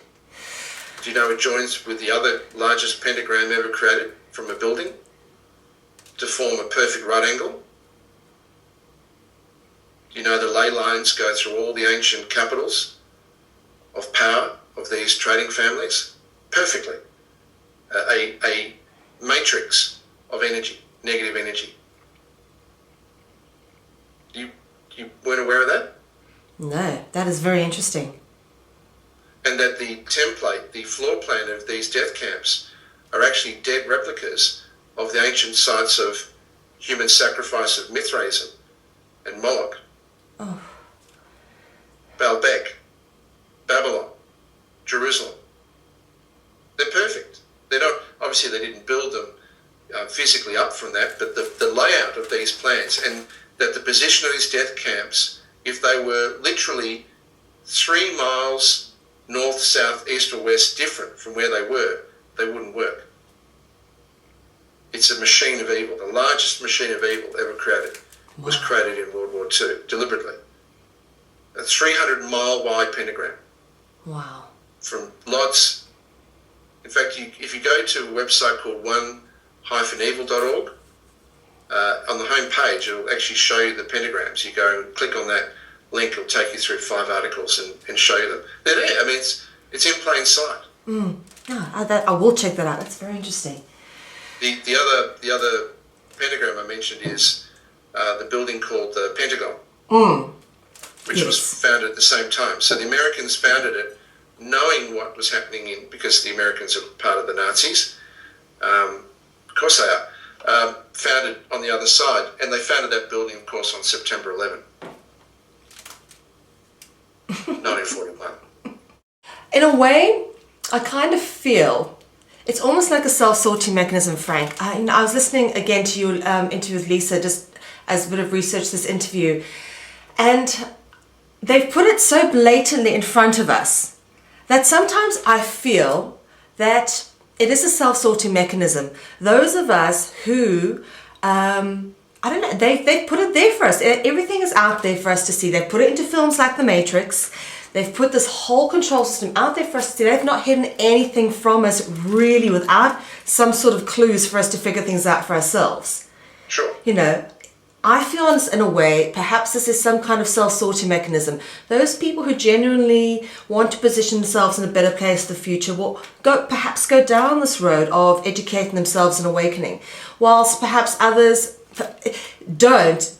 Do you know it joins with the other largest pentagram ever created from a building to form a perfect right angle? Do you know the ley lines go through all the ancient capitals of power of these trading families? Perfectly. A matrix of energy, negative energy. You weren't aware of that? No, that is very interesting. And that the template, the floor plan of these death camps are actually dead replicas of the ancient sites of human sacrifice of Mithraism and Moloch. Oh. Baalbek, Babylon, Jerusalem. They're perfect. They're not, obviously they didn't build them physically up from that, but the layout of these plans, and that the position of these death camps, if they were literally 3 miles north, south, east or west different from where they were, they wouldn't work. It's a machine of evil. The largest machine of evil ever created was created in World War II, deliberately. A 300-mile wide pentagram. Wow. From lots. In fact, if you go to a website called one-evil.org, on the home page, it'll actually show you the pentagrams. You go and click on that link, it'll take you through 5 articles and show you them. They're there. I mean, it's in plain sight. I will check that out. That's very interesting. The other pentagram I mentioned is the building called the Pentagon, which was founded at the same time. So the Americans founded it knowing what was happening because the Americans are part of the Nazis. Of course they are. Founded on the other side, and they founded that building, of course, on September 11, 1941. In a way, I kind of feel it's almost like a self-sorting mechanism, Frank. I was listening again to your interview with Lisa, just as a bit of research, this interview, and they've put it so blatantly in front of us that sometimes I feel that it is a self-sorting mechanism. Those of us who, I don't know, they've put it there for us. Everything is out there for us to see. They've put it into films like The Matrix. They've put this whole control system out there for us to see. They've not hidden anything from us really without some sort of clues for us to figure things out for ourselves. Sure. You know, I feel in a way, perhaps this is some kind of self-sorting mechanism. Those people who genuinely want to position themselves in a better place for the future will perhaps go down this road of educating themselves and awakening, whilst perhaps others don't.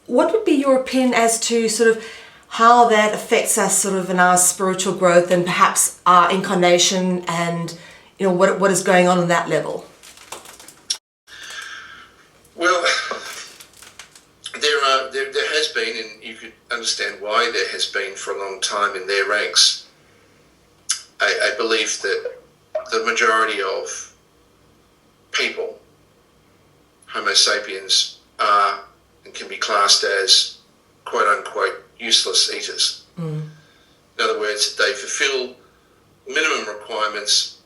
What would be your opinion as to sort of how that affects us sort of in our spiritual growth and perhaps our incarnation and, you know, what is going on that level? Well, there has been, and you could understand why there has been for a long time in their ranks, a belief that the majority of people, Homo sapiens, are and can be classed as quote-unquote useless eaters. In other words, they fulfill minimum requirements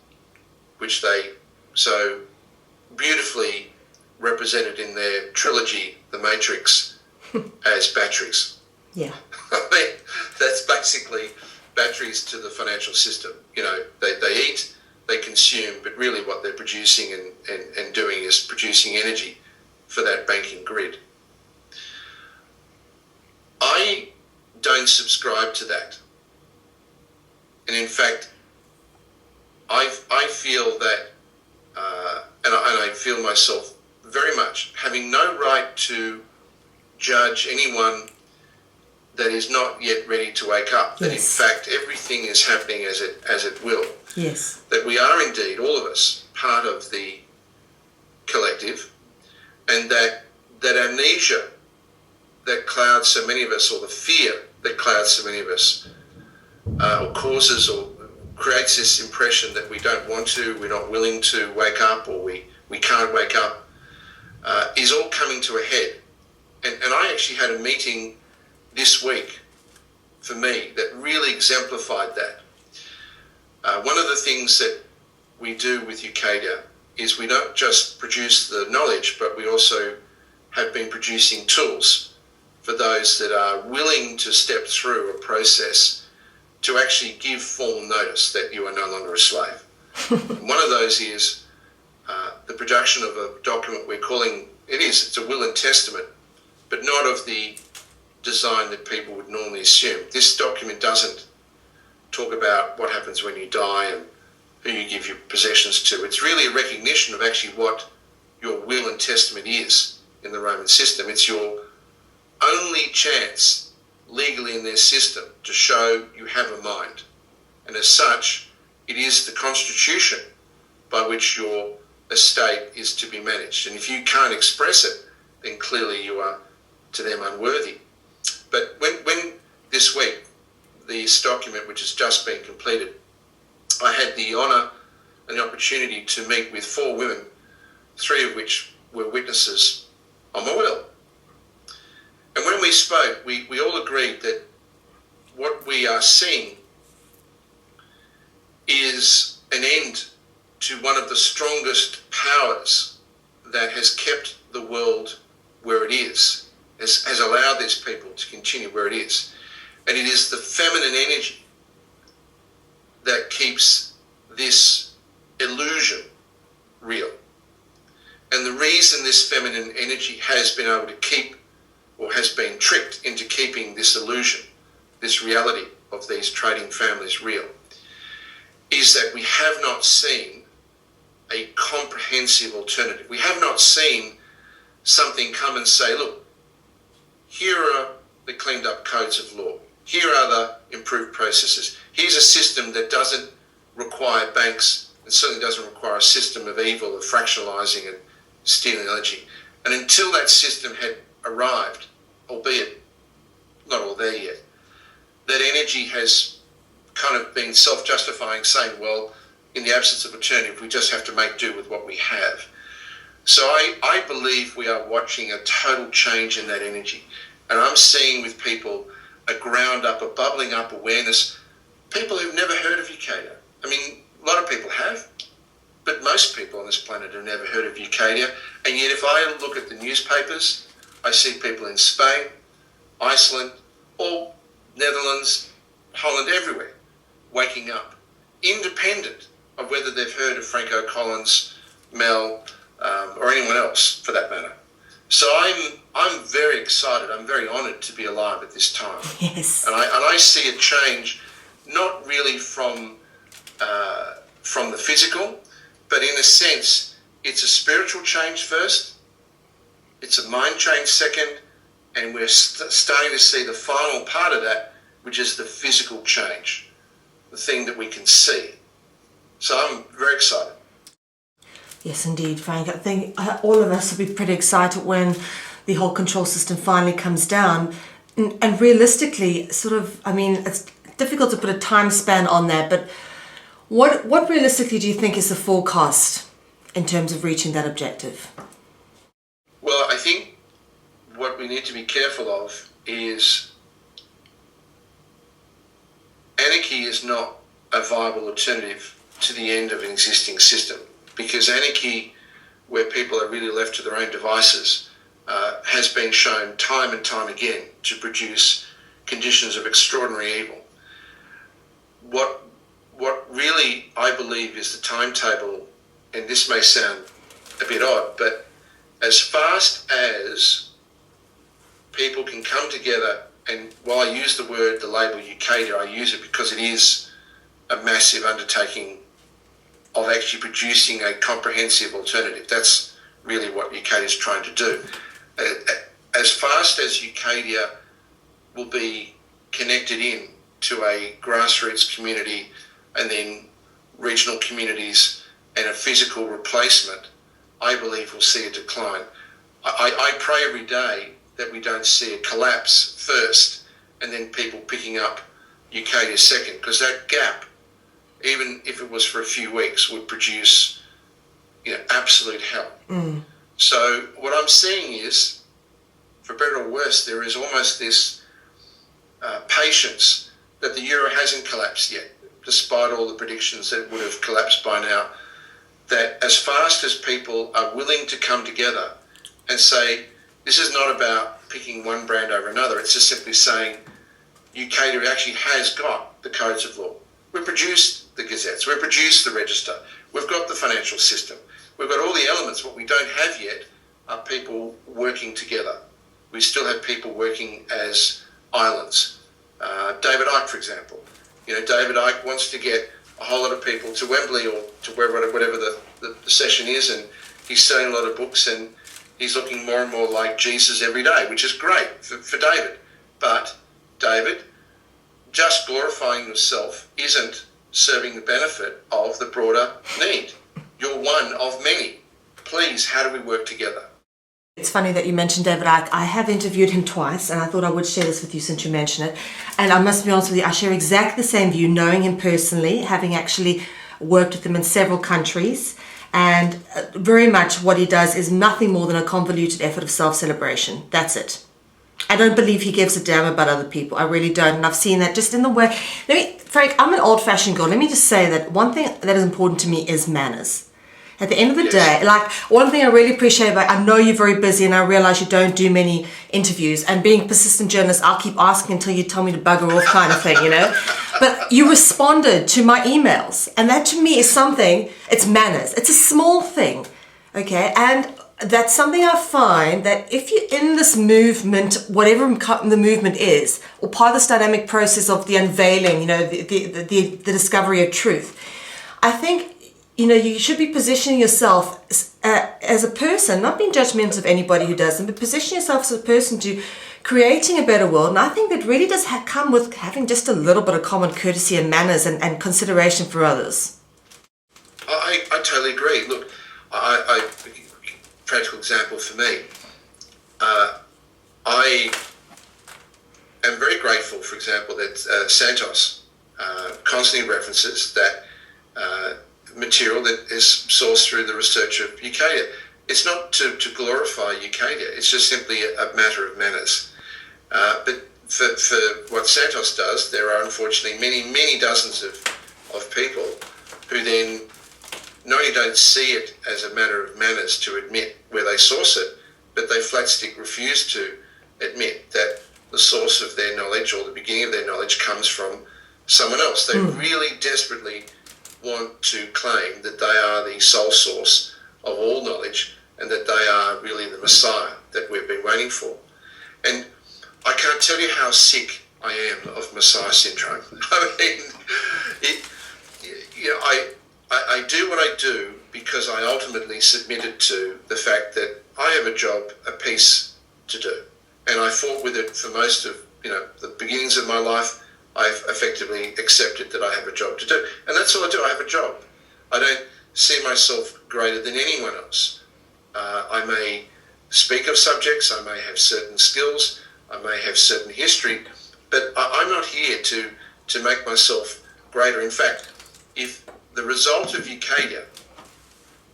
which they so beautifully represented in their trilogy, The Matrix, as batteries. Yeah. I mean, that's basically batteries to the financial system. You know, they eat, they consume, but really what they're producing and doing is producing energy for that banking grid. I don't subscribe to that. And in fact, I feel that, and I feel myself very much having no right to judge anyone that is not yet ready to wake up. That in fact everything is happening as it will. Yes. That we are indeed, all of us, part of the collective, and that amnesia that clouds so many of us, or the fear that clouds so many of us, or causes or creates this impression that we don't want to, we're not willing to wake up, or we can't wake up, is all coming to a head. And I actually had a meeting this week for me that really exemplified that. One of the things that we do with Ucadia is we don't just produce the knowledge, but we also have been producing tools for those that are willing to step through a process to actually give formal notice that you are no longer a slave. One of those is the production of a document we're calling, it's a will and testament, but not of the design that people would normally assume. This document doesn't talk about what happens when you die and who you give your possessions to. It's really a recognition of actually what your will and testament is in the Roman system. It's your only chance legally in their system to show you have a mind. And as such, it is the constitution by which your estate is to be managed. And if you can't express it, then clearly you are to them unworthy. But when this week, this document, which has just been completed, I had the honour and the opportunity to meet with 4 women, 3 of which were witnesses on my will. And when we spoke, we all agreed that what we are seeing is an end to one of the strongest powers that has kept the world where it is, has allowed these people to continue where it is. And it is the feminine energy that keeps this illusion real. And the reason this feminine energy has been able to keep, or has been tricked into keeping this illusion, this reality of these trading families real, is that we have not seen a comprehensive alternative. We have not seen something come and say, look, here are the cleaned up codes of law. Here are the improved processes. Here's a system that doesn't require banks, and certainly doesn't require a system of evil, of fractionalising and stealing energy. And until that system had arrived, albeit not all there yet, that energy has kind of been self-justifying, saying, well, in the absence of alternative, we just have to make do with what we have. So I believe we are watching a total change in that energy. And I'm seeing with people a ground up, a bubbling up awareness. People who've never heard of Ucadia. I mean, a lot of people have, but most people on this planet have never heard of Ucadia. And yet if I look at the newspapers, I see people in Spain, Iceland, or Netherlands, Holland, everywhere, waking up, independent of whether they've heard of Franco Collins, Mel, or anyone else for that matter. So I'm very excited. I'm very honoured to be alive at this time. Yes. And I see a change, not really from the physical, but in a sense, it's a spiritual change first, it's a mind change second, and we're starting to see the final part of that, which is the physical change, the thing that we can see. So I'm very excited. Yes, indeed, Frank. I think all of us will be pretty excited when the whole control system finally comes down. And realistically, sort of, I mean, it's difficult to put a time span on that, but what realistically do you think is the forecast in terms of reaching that objective? Well, I think what we need to be careful of is anarchy is not a viable alternative to the end of an existing system, because anarchy, where people are really left to their own devices, has been shown time and time again to produce conditions of extraordinary evil. What really I believe is the timetable, and this may sound a bit odd, but as fast as people can come together, and while I use the label Ucadia, I use it because it is a massive undertaking of actually producing a comprehensive alternative. That's really what Ucadia is trying to do. As fast as Ucadia will be connected in to a grassroots community and then regional communities and a physical replacement, I believe we'll see a decline. I pray every day that we don't see a collapse first and then people picking up Ucadia second, because that gap, even if it was for a few weeks, would produce, absolute hell. So what I'm seeing is, for better or worse, there is almost this patience that the euro hasn't collapsed yet, despite all the predictions that it would have collapsed by now, that as fast as people are willing to come together and say, this is not about picking one brand over another, it's just simply saying, Ucadia actually has got the codes of law. We've produced the gazettes, we've produced the register, we've got the financial system, we've got all the elements. What we don't have yet are people working together. We still have people working as islands. David Icke, for example. David Icke wants to get a whole lot of people to Wembley or to whatever the session is, and he's selling a lot of books and he's looking more and more like Jesus every day, which is great for David. But David, just glorifying yourself isn't serving the benefit of the broader need. You're one of many. Please, how do we work together? It's funny that you mentioned David Icke. I have interviewed him twice, and I thought I would share this with you since you mentioned it. And I must be honest with you, I share exactly the same view, knowing him personally, having actually worked with him in several countries. And very much what he does is nothing more than a convoluted effort of self-celebration. That's it. I don't believe he gives a damn about other people. I really don't. And I've seen that just in the way. Frank, I'm an old-fashioned girl. Let me just say that one thing that is important to me is manners. At the end of the Yes. day, like, one thing I really appreciate about, I know you're very busy and I realize you don't do many interviews, and being a persistent journalist, I'll keep asking until you tell me to bugger off kind of thing, you know? But you responded to my emails, and that to me is something, it's manners. It's a small thing, okay? And that's something I find that if you're in this movement, whatever the movement is, or part of this dynamic process of the unveiling, you know, the discovery of truth, I think, you know, you should be positioning yourself as a person, not being judgmental of anybody who doesn't, but position yourself as a person to creating a better world. And I think that really does come with having just a little bit of common courtesy and manners and consideration for others. I totally agree. Look, I practical example for me. I am very grateful, for example, that Santos constantly references that material that is sourced through the research of Ucadia. It's not to glorify Ucadia, it's just simply a matter of manners. But for what Santos does, there are unfortunately many dozens of people who then not only don't see it as a matter of manners to admit where they source it, but they flat stick refuse to admit that the source of their knowledge or the beginning of their knowledge comes from someone else. They really desperately want to claim that they are the sole source of all knowledge and that they are really the Messiah that we've been waiting for. And I can't tell you how sick I am of Messiah syndrome. I mean, I do what I do because I ultimately submitted to the fact that I have a job, a piece to do. And I fought with it for most of, the beginnings of my life. I've effectively accepted that I have a job to do. And that's all I do. I have a job. I don't see myself greater than anyone else. I may speak of subjects. I may have certain skills. I may have certain history. But I'm not here to make myself greater. In fact, if the result of Ucadia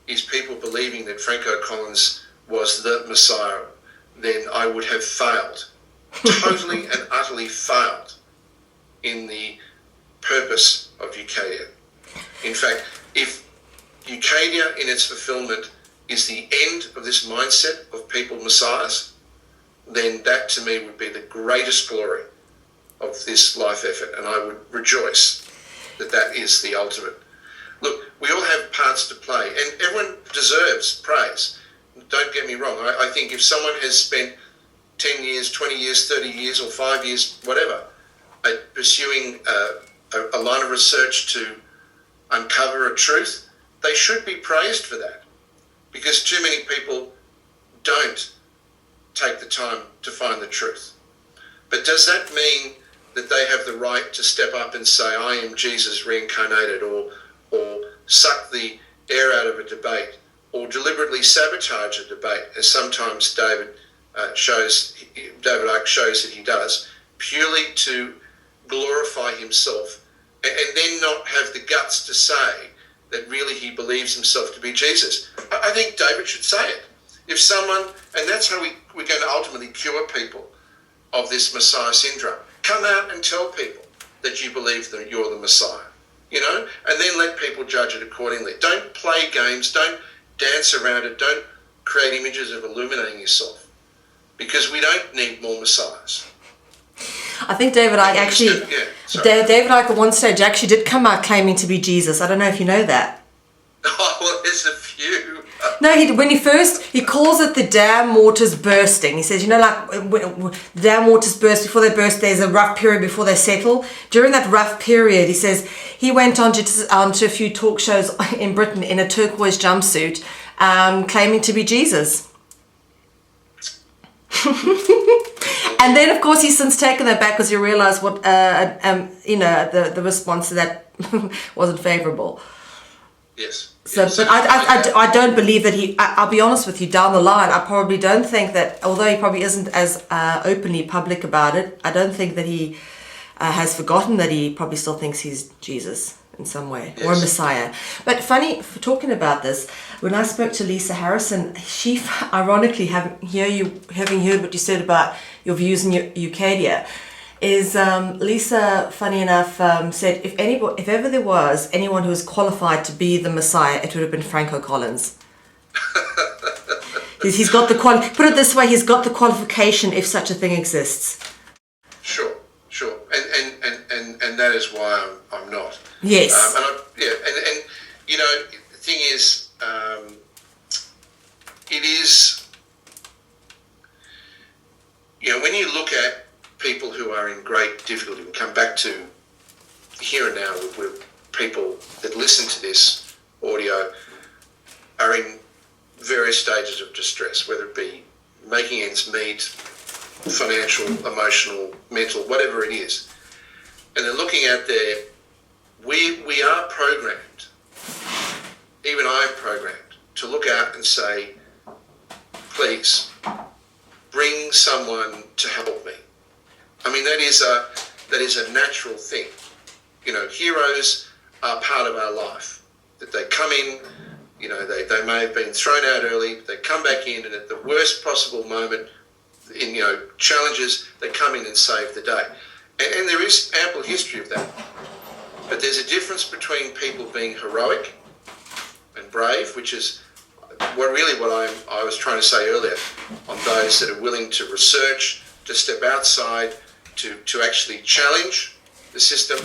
is people believing that Franco Collins was the Messiah, then I would have failed, totally and utterly failed in the purpose of Ucadia. In fact, if Ucadia in its fulfillment is the end of this mindset of people messiahs, then that to me would be the greatest glory of this life effort, and I would rejoice that that is the ultimate. Look, we all have parts to play, and everyone deserves praise. Don't get me wrong. I think if someone has spent 10 years, 20 years, 30 years, or 5 years, whatever, pursuing a line of research to uncover a truth, they should be praised for that, because too many people don't take the time to find the truth. But does that mean that they have the right to step up and say, I am Jesus reincarnated, or suck the air out of a debate, or deliberately sabotage a debate, as sometimes David Icke shows that he does, purely to glorify himself, and then not have the guts to say that really he believes himself to be Jesus? I think David should say it. If someone, and that's how we're going to ultimately cure people of this Messiah syndrome. Come out and tell people that you believe that you're the Messiah, and then let people judge it accordingly. Don't play games, don't dance around it, don't create images of illuminating yourself, because we don't need more messiahs. I think David Icke actually, David Icke at one stage actually did come out claiming to be Jesus. I don't know if you know that. Oh, well, there's a few. No, when he calls it the dam waters bursting. He says, when the dam waters burst, before they burst, there's a rough period before they settle. During that rough period, he says, he went onto a few talk shows in Britain in a turquoise jumpsuit, claiming to be Jesus. And then, of course, he's since taken that back because he realized what, the response to that wasn't favorable. Yes. So, but I don't believe that I'll be honest with you, down the line, I probably don't think that, although he probably isn't as openly public about it, I don't think that he has forgotten that he probably still thinks he's Jesus in some way, yes, or a Messiah. But funny, for talking about this, when I spoke to Lisa Harrison, she, ironically, having heard what you said about your views in Ucadia, is Lisa, funny enough, said if ever there was anyone who was qualified to be the Messiah, it would have been Franco Collins. He's got the put it this way, he's got the qualification if such a thing exists. Sure. And that is why I'm not. Yes. And you know, the thing is, it is, you know, when you look at people who are in great difficulty, we come back to here and now where people that listen to this audio are in various stages of distress, whether it be making ends meet, financial, emotional, mental, whatever it is. And they're looking at we are programmed, even I am programmed, to look out and say, please, bring someone to help me. I mean, that is a natural thing. You know, heroes are part of our life. That they come in, you know, they may have been thrown out early, they come back in, and at the worst possible moment, in, you know, challenges, they come in and save the day. And there is ample history of that. But there's a difference between people being heroic and brave, which is what I was trying to say earlier, on those that are willing to research, to step outside, to actually challenge the system,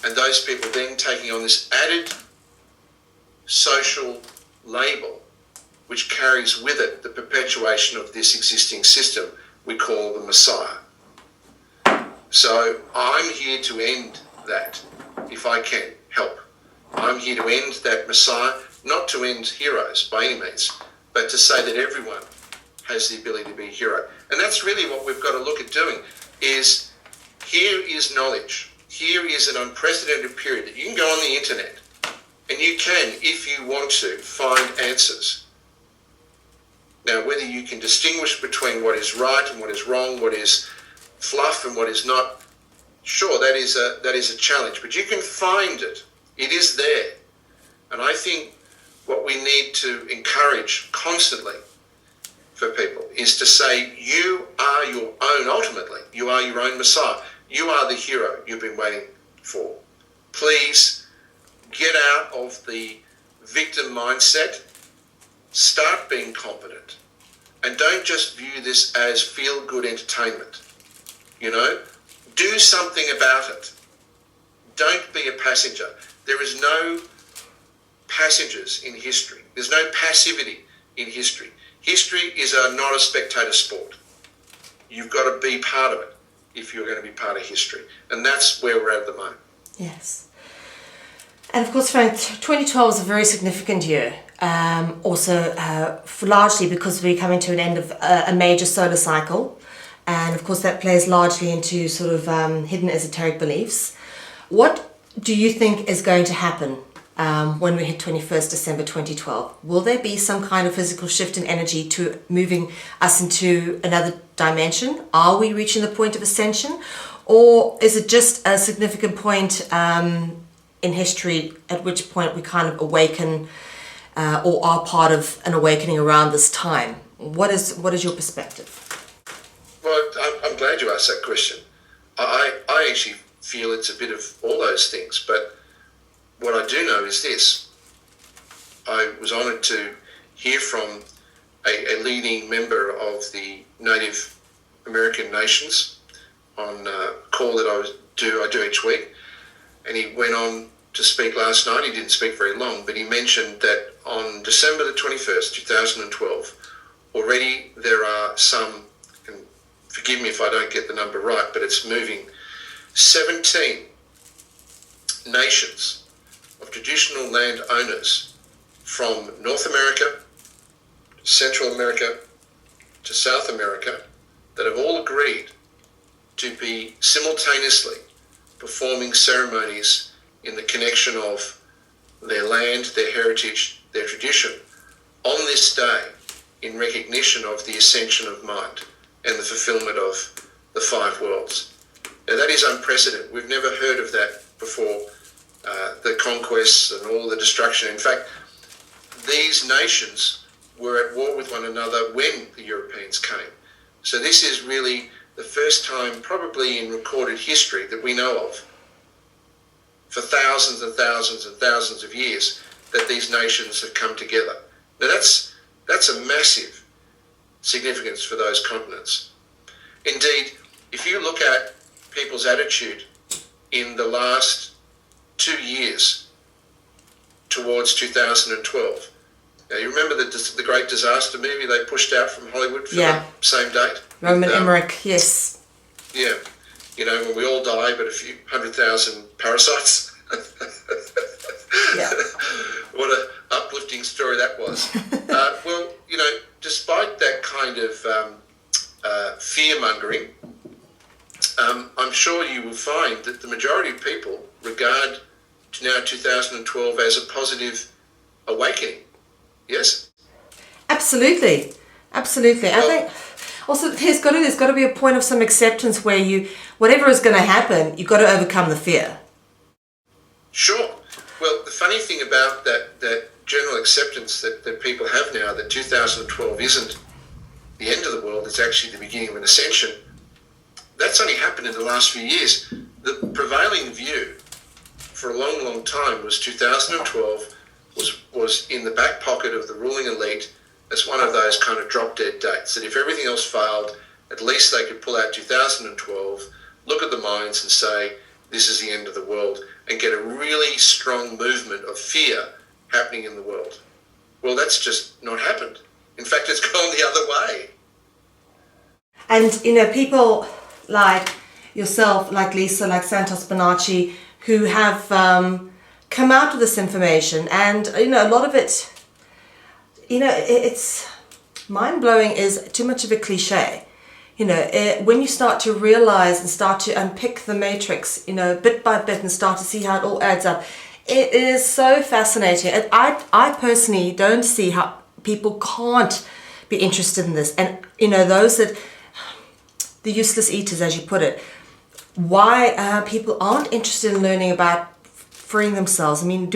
and those people then taking on this added social label which carries with it the perpetuation of this existing system we call the Messiah. So I'm here to end that, if I can help. I'm here to end that Messiah, not to end heroes by any means, but to say that everyone has the ability to be a hero. And that's really what we've got to look at doing, is here is knowledge. Here is an unprecedented period that you can go on the internet and you can, if you want to, find answers. Now, whether you can distinguish between what is right and what is wrong, what is fluff and what is not, sure, that is a challenge, but you can find it. It is there. And I think what we need to encourage constantly for people is to say, you are your own, ultimately, you are your own Messiah. You are the hero you've been waiting for. Please get out of the victim mindset. Start being competent. And don't just view this as feel-good entertainment. You know, do something about it. Don't be a passenger. There is no passengers in history. There's no passivity in history. History is not a spectator sport. You've got to be part of it if you're going to be part of history. And that's where we're at the moment. Yes. And of course, Frank, 2012 is a very significant year. Also, largely because we're coming to an end of a major solar cycle. And of course, that plays largely into sort of hidden esoteric beliefs. What do you think is going to happen when we hit 21st December 2012? Will there be some kind of physical shift in energy to moving us into another dimension? Are we reaching the point of ascension? Or is it just a significant point in history at which point we kind of awaken or are part of an awakening around this time? What is your perspective? Well, I'm glad you asked that question. I actually feel it's a bit of all those things, but what I do know is this. I was honoured to hear from a leading member of the Native American nations on a call that I do each week, and he went on to speak last night. He didn't speak very long, but he mentioned that on December the 21st, 2012, already there are some, and forgive me if I don't get the number right, but it's moving, 17 nations of traditional land owners from North America, Central America to South America that have all agreed to be simultaneously performing ceremonies in the connection of their land, their heritage, their tradition on this day in recognition of the ascension of mind and the fulfillment of the five worlds. Now that is unprecedented. We've never heard of that before, the conquests and all the destruction. In fact, these nations were at war with one another when the Europeans came. So this is really the first time probably in recorded history that we know of, for thousands and thousands and thousands of years, that these nations have come together. Now that's a massive significance for those continents. Indeed, if you look at people's attitude in the last 2 years towards 2012, now you remember the Great Disaster movie they pushed out from Hollywood for the same date? Roman Emmerich, yes. Yeah, you know, when we all die, but a few 100,000 parasites. Yeah. What an uplifting story that was. Well, you know, despite that kind of fear-mongering, I'm sure you will find that the majority of people regard now 2012 as a positive awakening. Yes? Absolutely. Absolutely. Well, I think also there's got to be a point of some acceptance where whatever is going to happen, you've got to overcome the fear. Sure. Well, the funny thing about that general acceptance that people have now, that 2012 isn't the end of the world, it's actually the beginning of an ascension, that's only happened in the last few years. The prevailing view for a long, long time was 2012 was in the back pocket of the ruling elite as one of those kind of drop-dead dates, that if everything else failed, at least they could pull out 2012, look at the mines and say, this is the end of the world, and get a really strong movement of fear happening in the world. Well, that's just not happened. In fact, it's gone the other way. And, you know, people like yourself, like Lisa, like Santos Bonacci, who have come out with this information, and, you know, a lot of it, you know, it's mind-blowing is too much of a cliche. You know, when you start to realize and start to unpick the matrix, you know, bit by bit, and start to see how it all adds up, it is so fascinating. And I personally don't see how people can't be interested in this. And, you know, those that, the useless eaters, as you put it, why people aren't interested in learning about freeing themselves. I mean,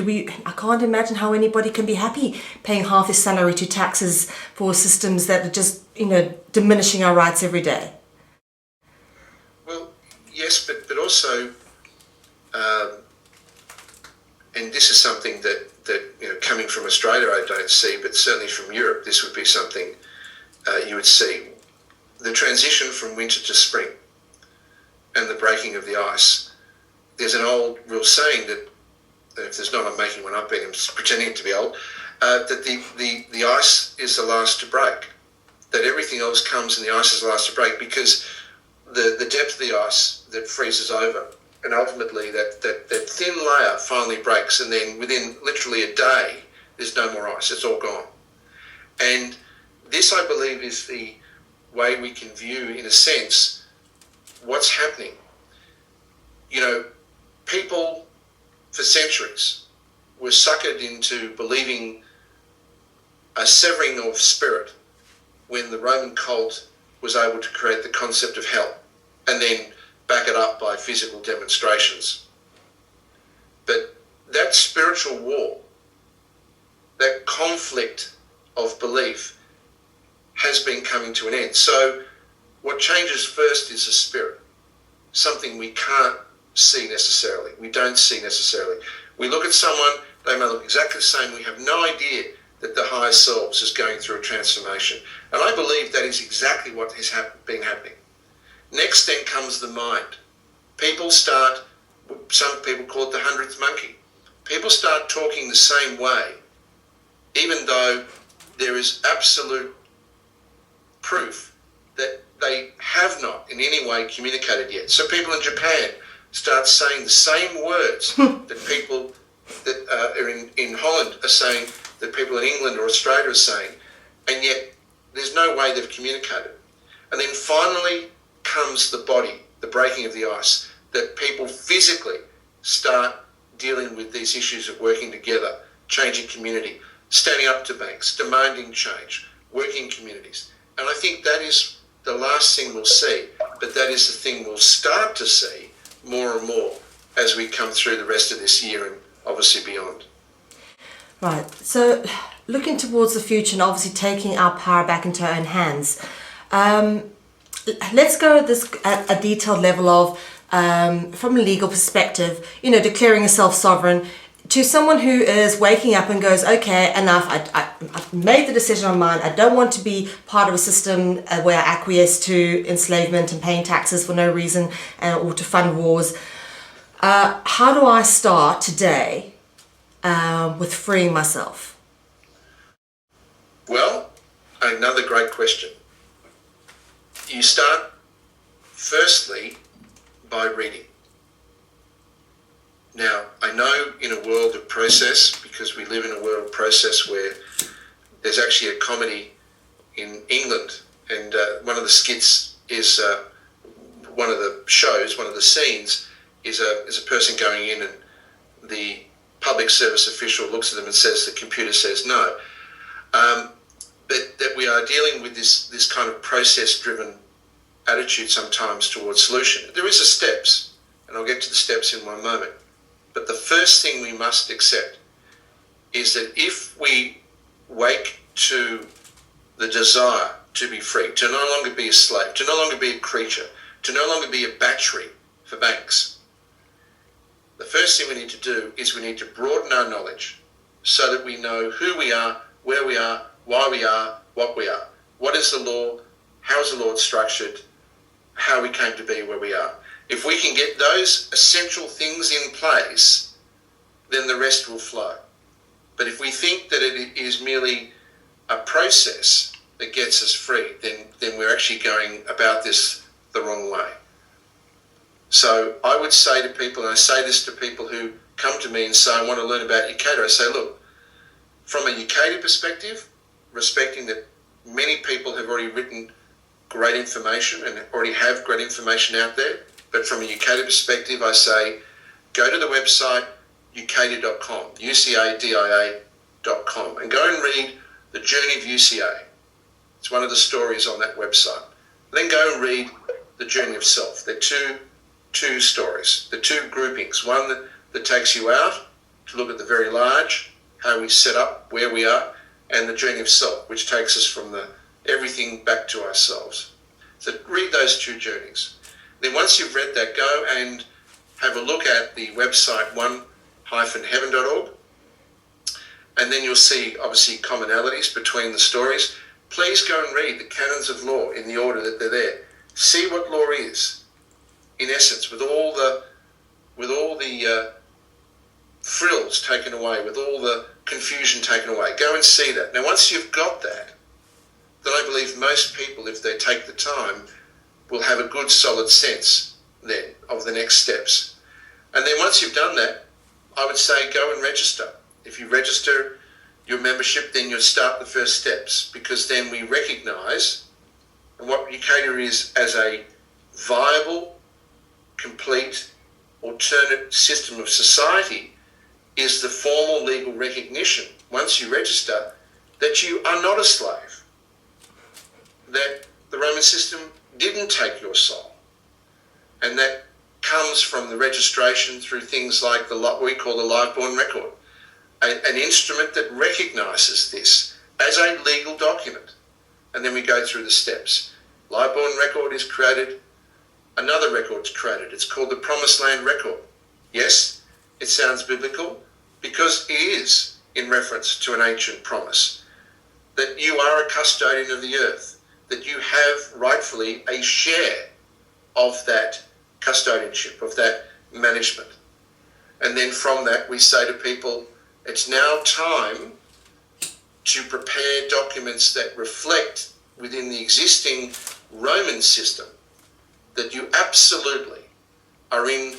I can't imagine how anybody can be happy paying half their salary to taxes for systems that are just, you know, diminishing our rights every day. Well, yes, but also, and this is something that you know, coming from Australia I don't see, but certainly from Europe, this would be something you would see. The transition from winter to spring and the breaking of the ice. There's an old real saying that, if there's not, I'm making one up, and I'm pretending to be old, that the ice is the last to break, that everything else comes and the ice is the last to break, because the depth of the ice that freezes over, and ultimately that thin layer finally breaks, and then within literally a day, there's no more ice, it's all gone. And this, I believe, is the way we can view, in a sense, what's happening. You know, people for centuries were suckered into believing a severing of spirit when the Roman cult was able to create the concept of hell and then back it up by physical demonstrations. But that spiritual war, that conflict of belief, has been coming to an end. So what changes first is the spirit, something we can't see necessarily. We don't see necessarily. We look at someone, they may look exactly the same. We have no idea that the higher selves is going through a transformation. And I believe that is exactly what has been happening. Next then comes the mind. People start, some people call it the 100th monkey. People start talking the same way, even though there is absolute proof that they have not in any way communicated yet. So people in Japan start saying the same words that people that are in Holland are saying, that people in England or Australia are saying, and yet there's no way they've communicated. And then finally comes the body, the breaking of the ice, that people physically start dealing with these issues of working together, changing community, standing up to banks, demanding change, working in communities. And I think that is the last thing we'll see, but that is the thing we'll start to see more and more as we come through the rest of this year and obviously beyond. Right, so looking towards the future and obviously taking our power back into our own hands, let's go at this at a detailed level of, from a legal perspective, declaring yourself sovereign to someone who is waking up and goes, okay, enough, I've made the decision on mine, I don't want to be part of a system where I acquiesce to enslavement and paying taxes for no reason, or to fund wars. How do I start today with freeing myself? Well, another great question. You start firstly by reading. Now, I know in a world of process, because we live in a world of process where there's actually a comedy in England, and one of the skits is one of the shows, one of the scenes is a person going in, and the public service official looks at them and says, the computer says no. But that we are dealing with this kind of process-driven attitude sometimes towards solution. There is a steps, and I'll get to the steps in one moment. But the first thing we must accept is that if we wake to the desire to be free, to no longer be a slave, to no longer be a creature, to no longer be a battery for banks, the first thing we need to do is we need to broaden our knowledge so that we know who we are, where we are, why we are, what we are. What is the law? How is the law structured? How we came to be where we are. If we can get those essential things in place, then the rest will flow. But if we think that it is merely a process that gets us free, then we're actually going about this the wrong way. So I would say to people, and I say this to people who come to me and say, I want to learn about Yukato, I say, look, from a Yukato perspective, respecting that many people have already written great information and already have great information out there, but from a Yukato perspective, I say, go to the website, ucadia.com, ucadia.com, and go and read The Journey of UCA. It's one of the stories on that website. Then go and read The Journey of Self. They're two stories, the two groupings. One that takes you out to look at the very large, how we set up, where we are, and The Journey of Self, which takes us from everything back to ourselves. So read those two journeys. Then once you've read that, go and have a look at the website one-heaven.org, and then you'll see obviously commonalities between the stories. Please go and read the canons of law in the order that they're there. See what law is, in essence, with all the frills taken away, with all the confusion taken away. Go and see that. Now, once you've got that, then I believe most people, if they take the time, will have a good solid sense then of the next steps. And then once you've done that, I would say go and register. If you register your membership, then you'll start the first steps, because then we recognise what Yukato is as a viable, complete, alternate system of society is the formal legal recognition, once you register, that you are not a slave, that the Roman system didn't take your soul, and that comes from the registration through things like what we call the live-born record, an instrument that recognises this as a legal document. And then we go through the steps. Live-born record is created, another record is created. It's called the Promised Land Record. Yes, it sounds biblical because it is in reference to an ancient promise that you are a custodian of the earth, that you have rightfully a share of that custodianship, of that management. And then from that we say to people, it's now time to prepare documents that reflect within the existing Roman system that you absolutely are in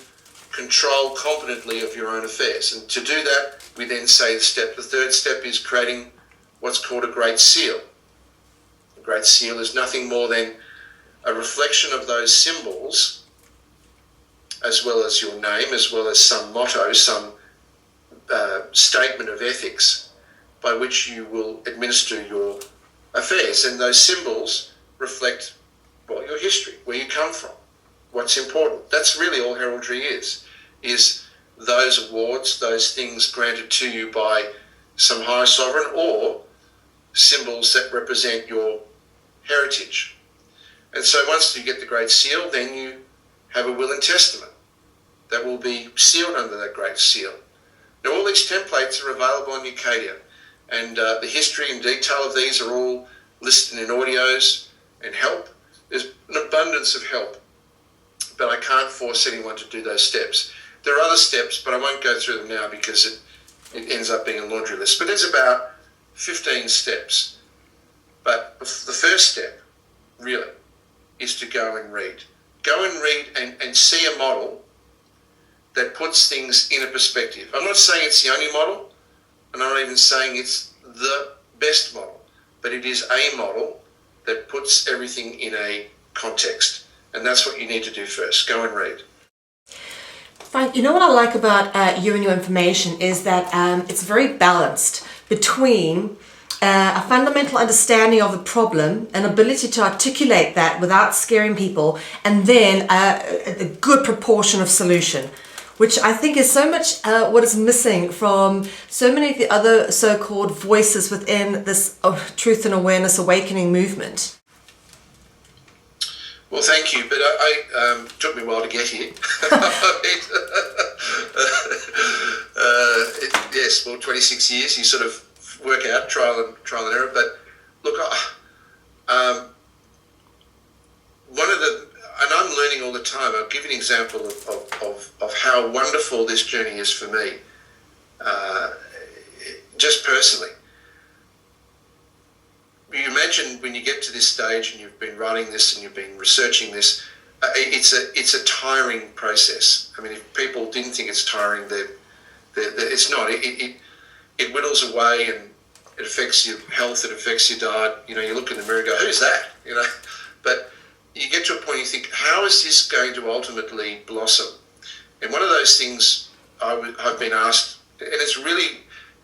control competently of your own affairs. And to do that, we then say the third step is creating what's called a Great Seal. The Great Seal is nothing more than a reflection of those symbols, as well as your name, as well as some motto, some statement of ethics by which you will administer your affairs. And those symbols reflect, well, your history, where you come from, what's important. That's really all heraldry is those awards, those things granted to you by some higher sovereign, or symbols that represent your heritage. And so once you get the Great Seal, then you have a will and testament that will be sealed under that Great Seal. Now, all these templates are available on Ucadia, and the history and detail of these are all listed in audios and help. There's an abundance of help, but I can't force anyone to do those steps. There are other steps, but I won't go through them now because it ends up being a laundry list. But there's about 15 steps. But the first step, really, is to go and read. Go and read and see a model that puts things in a perspective. I'm not saying it's the only model, and I'm not even saying it's the best model, but it is a model that puts everything in a context. And that's what you need to do first. Go and read. Frank, you know what I like about you and your information is that it's very balanced between a fundamental understanding of the problem, an ability to articulate that without scaring people, and then a good proportion of solution, which I think is so much what is missing from so many of the other so-called voices within this truth and awareness awakening movement. Well, thank you, but it took me a while to get here. Yes, well, 26 years, you sort of work out trial and error. But look, one of the, and I'm learning all the time. I'll give you an example of how wonderful this journey is for me, just personally. You imagine when you get to this stage and you've been writing this and you've been researching this, it's a tiring process. I mean, if people didn't think it's tiring, it's not. It whittles away and it affects your health, it affects your diet. You know, you look in the mirror and go, who's that? You know, but you get to a point you think, how is this going to ultimately blossom? And one of those things I've been asked, and it's really,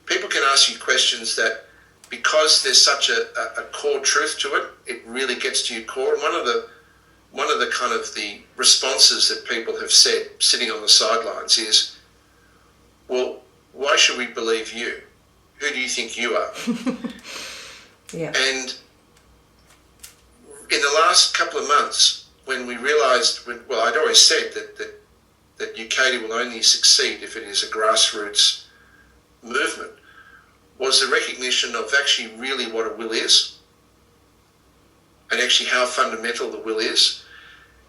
people can ask you questions that, because there's such a core truth to it, it really gets to your core. And one of the kind of the responses that people have said sitting on the sidelines is, well, why should we believe you? Who do you think you are? Yeah. And in the last couple of months, when we realised, well, I'd always said that Ucadia will only succeed if it is a grassroots movement, was the recognition of actually really what a will is and actually how fundamental the will is.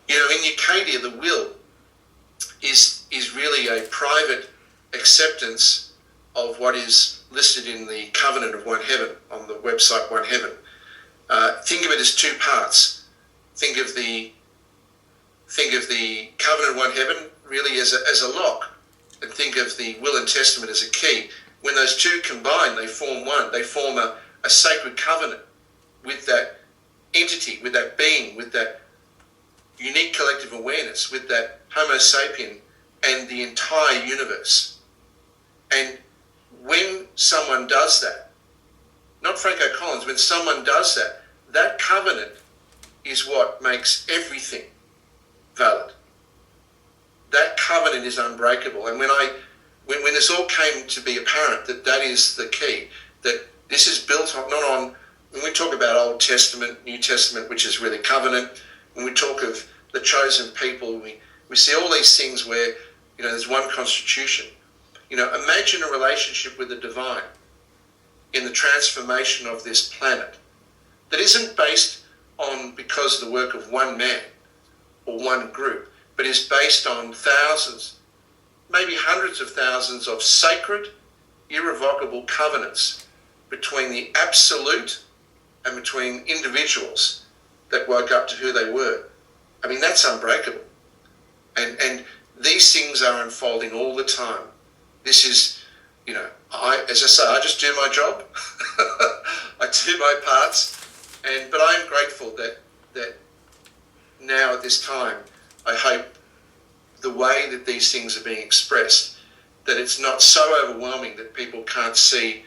You know, in Ucadia, the will is really a private acceptance of what is listed in the Covenant of One Heaven on the website One Heaven. Think of it as two parts. Think of the Covenant of One Heaven really as a lock, and think of the Will and Testament as a key. When those two combine, they form one. They form a sacred covenant with that entity, with that being, with that unique collective awareness, with that Homo sapien and the entire universe. And when someone does that, not Franco Collins, when someone does that, that covenant is what makes everything valid. That covenant is unbreakable. And when this all came to be apparent that is the key, that this is built on, not on, when we talk about Old Testament, New Testament, which is really covenant, when we talk of the chosen people, we see all these things where, you know, there's one constitution. You know, imagine a relationship with the divine in the transformation of this planet that isn't based on because of the work of one man or one group, but is based on thousands, maybe hundreds of thousands of sacred, irrevocable covenants between the absolute and between individuals that woke up to who they were. I mean, that's unbreakable. And these things are unfolding all the time. This is, you know, as I say, I just do my job. I do my parts. But I am grateful that now at this time, I hope the way that these things are being expressed, that it's not so overwhelming that people can't see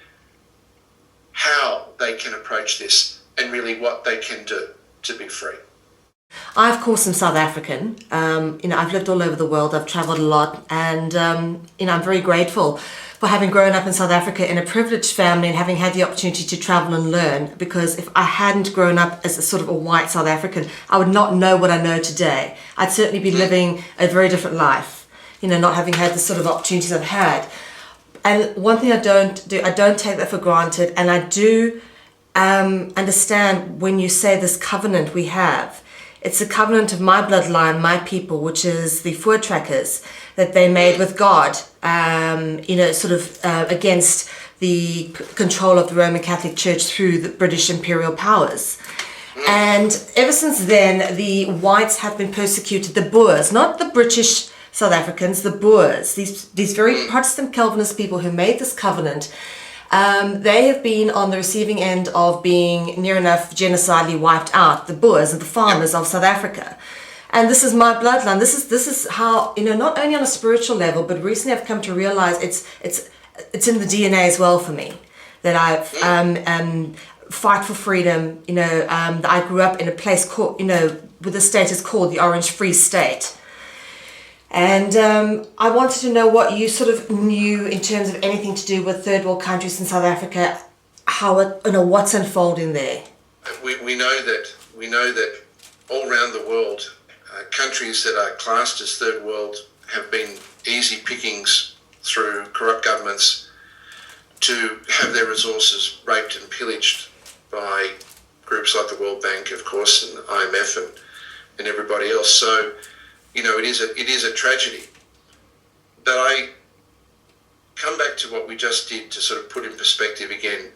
how they can approach this and really what they can do to be free. I, of course, am South African. I've lived all over the world. I've traveled a lot, and I'm very grateful for having grown up in South Africa in a privileged family and having had the opportunity to travel and learn. Because if I hadn't grown up as a sort of a white South African, I would not know what I know today. I'd certainly be living a very different life, not having had the sort of opportunities I've had. And one thing I don't take that for granted, and I do understand when you say this covenant we have. It's a covenant of my bloodline, my people, which is the Voortrekkers, that they made with God, against the control of the Roman Catholic Church through the British imperial powers. And ever since then, the whites have been persecuted, the Boers, not the British South Africans, the Boers, these very Protestant Calvinist people who made this covenant. They have been on the receiving end of being near enough genocidally wiped out, the Boers and the farmers of South Africa. And this is my bloodline. This is how, not only on a spiritual level, but recently I've come to realize it's in the DNA as well for me, that I fight for freedom. That I grew up in a place called, with the state is called the Orange Free State. And I wanted to know what you sort of knew in terms of anything to do with third world countries in South Africa, what's unfolding there. We know that all around the world, countries that are classed as third world have been easy pickings through corrupt governments to have their resources raped and pillaged by groups like the World Bank, of course, and IMF and everybody else. So, it is a tragedy. But I come back to what we just did to sort of put in perspective again.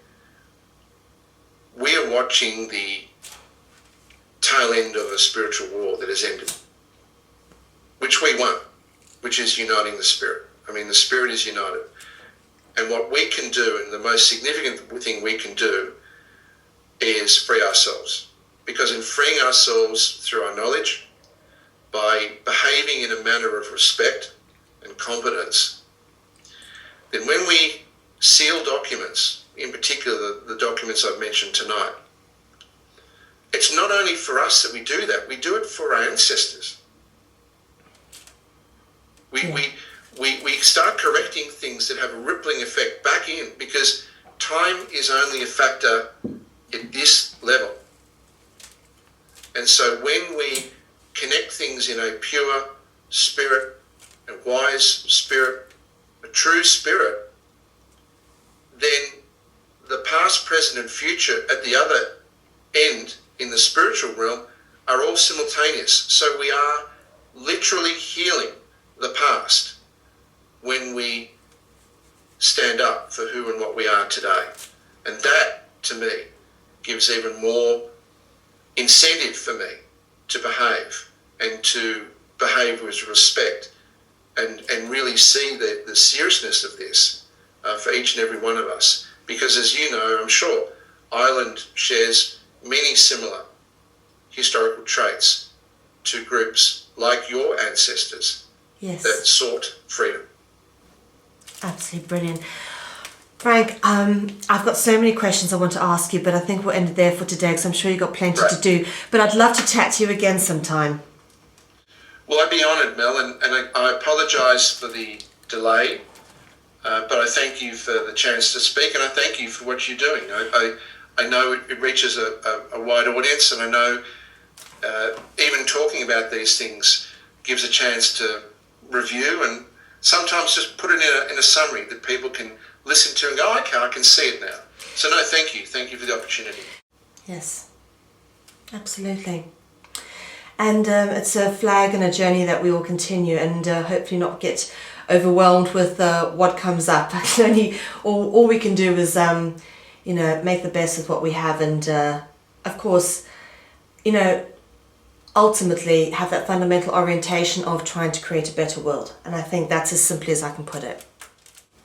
We are watching the tail end of a spiritual war that has ended, which we won, which is uniting the Spirit. I mean, the Spirit is united. And what we can do, and the most significant thing we can do, is free ourselves. Because in freeing ourselves through our knowledge, by behaving in a manner of respect and competence, then when we seal documents, in particular the documents I've mentioned tonight, it's not only for us that we do that, we do it for our ancestors. We start correcting things that have a rippling effect back in, because time is only a factor at this level. And so when we connect things in a pure spirit, a wise spirit, a true spirit, then the past, present and future at the other end in the spiritual realm are all simultaneous. So we are literally healing the past when we stand up for who and what we are today. And that, to me, gives even more incentive for me to behave and to behave with respect and really see the seriousness of this for each and every one of us. Because as you know, I'm sure, Ireland shares many similar historical traits to groups like your ancestors. Yes. That sought freedom. Absolutely brilliant. Frank, I've got so many questions I want to ask you, but I think we'll end it there for today because I'm sure you've got plenty to do. But I'd love to chat to you again sometime. Well, I'd be honoured, Mel, and I apologise for the delay, but I thank you for the chance to speak, and I thank you for what you're doing. I know it reaches a wide audience, and I know even talking about these things gives a chance to review and sometimes just put it in a summary that people can listen to and go, okay, I can see it now. So no, thank you. Thank you for the opportunity. Yes, absolutely. And it's a flag and a journey that we will continue and hopefully not get overwhelmed with what comes up. All we can do is, make the best of what we have and, of course, ultimately have that fundamental orientation of trying to create a better world. And I think that's as simply as I can put it.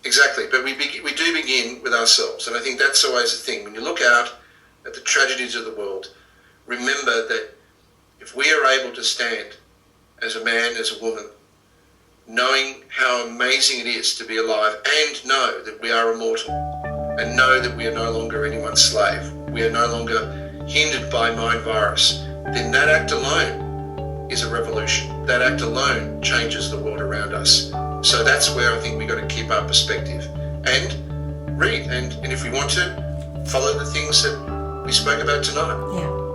Exactly, but we do begin with ourselves, and I think that's always the thing. When you look out at the tragedies of the world, remember that if we are able to stand as a man, as a woman, knowing how amazing it is to be alive and know that we are immortal and know that we are no longer anyone's slave, we are no longer hindered by mind virus, then that act alone is a revolution. That act alone changes the world around us. So that's where I think we've got to keep our perspective and read. And if we want to, follow the things that we spoke about tonight. Yeah.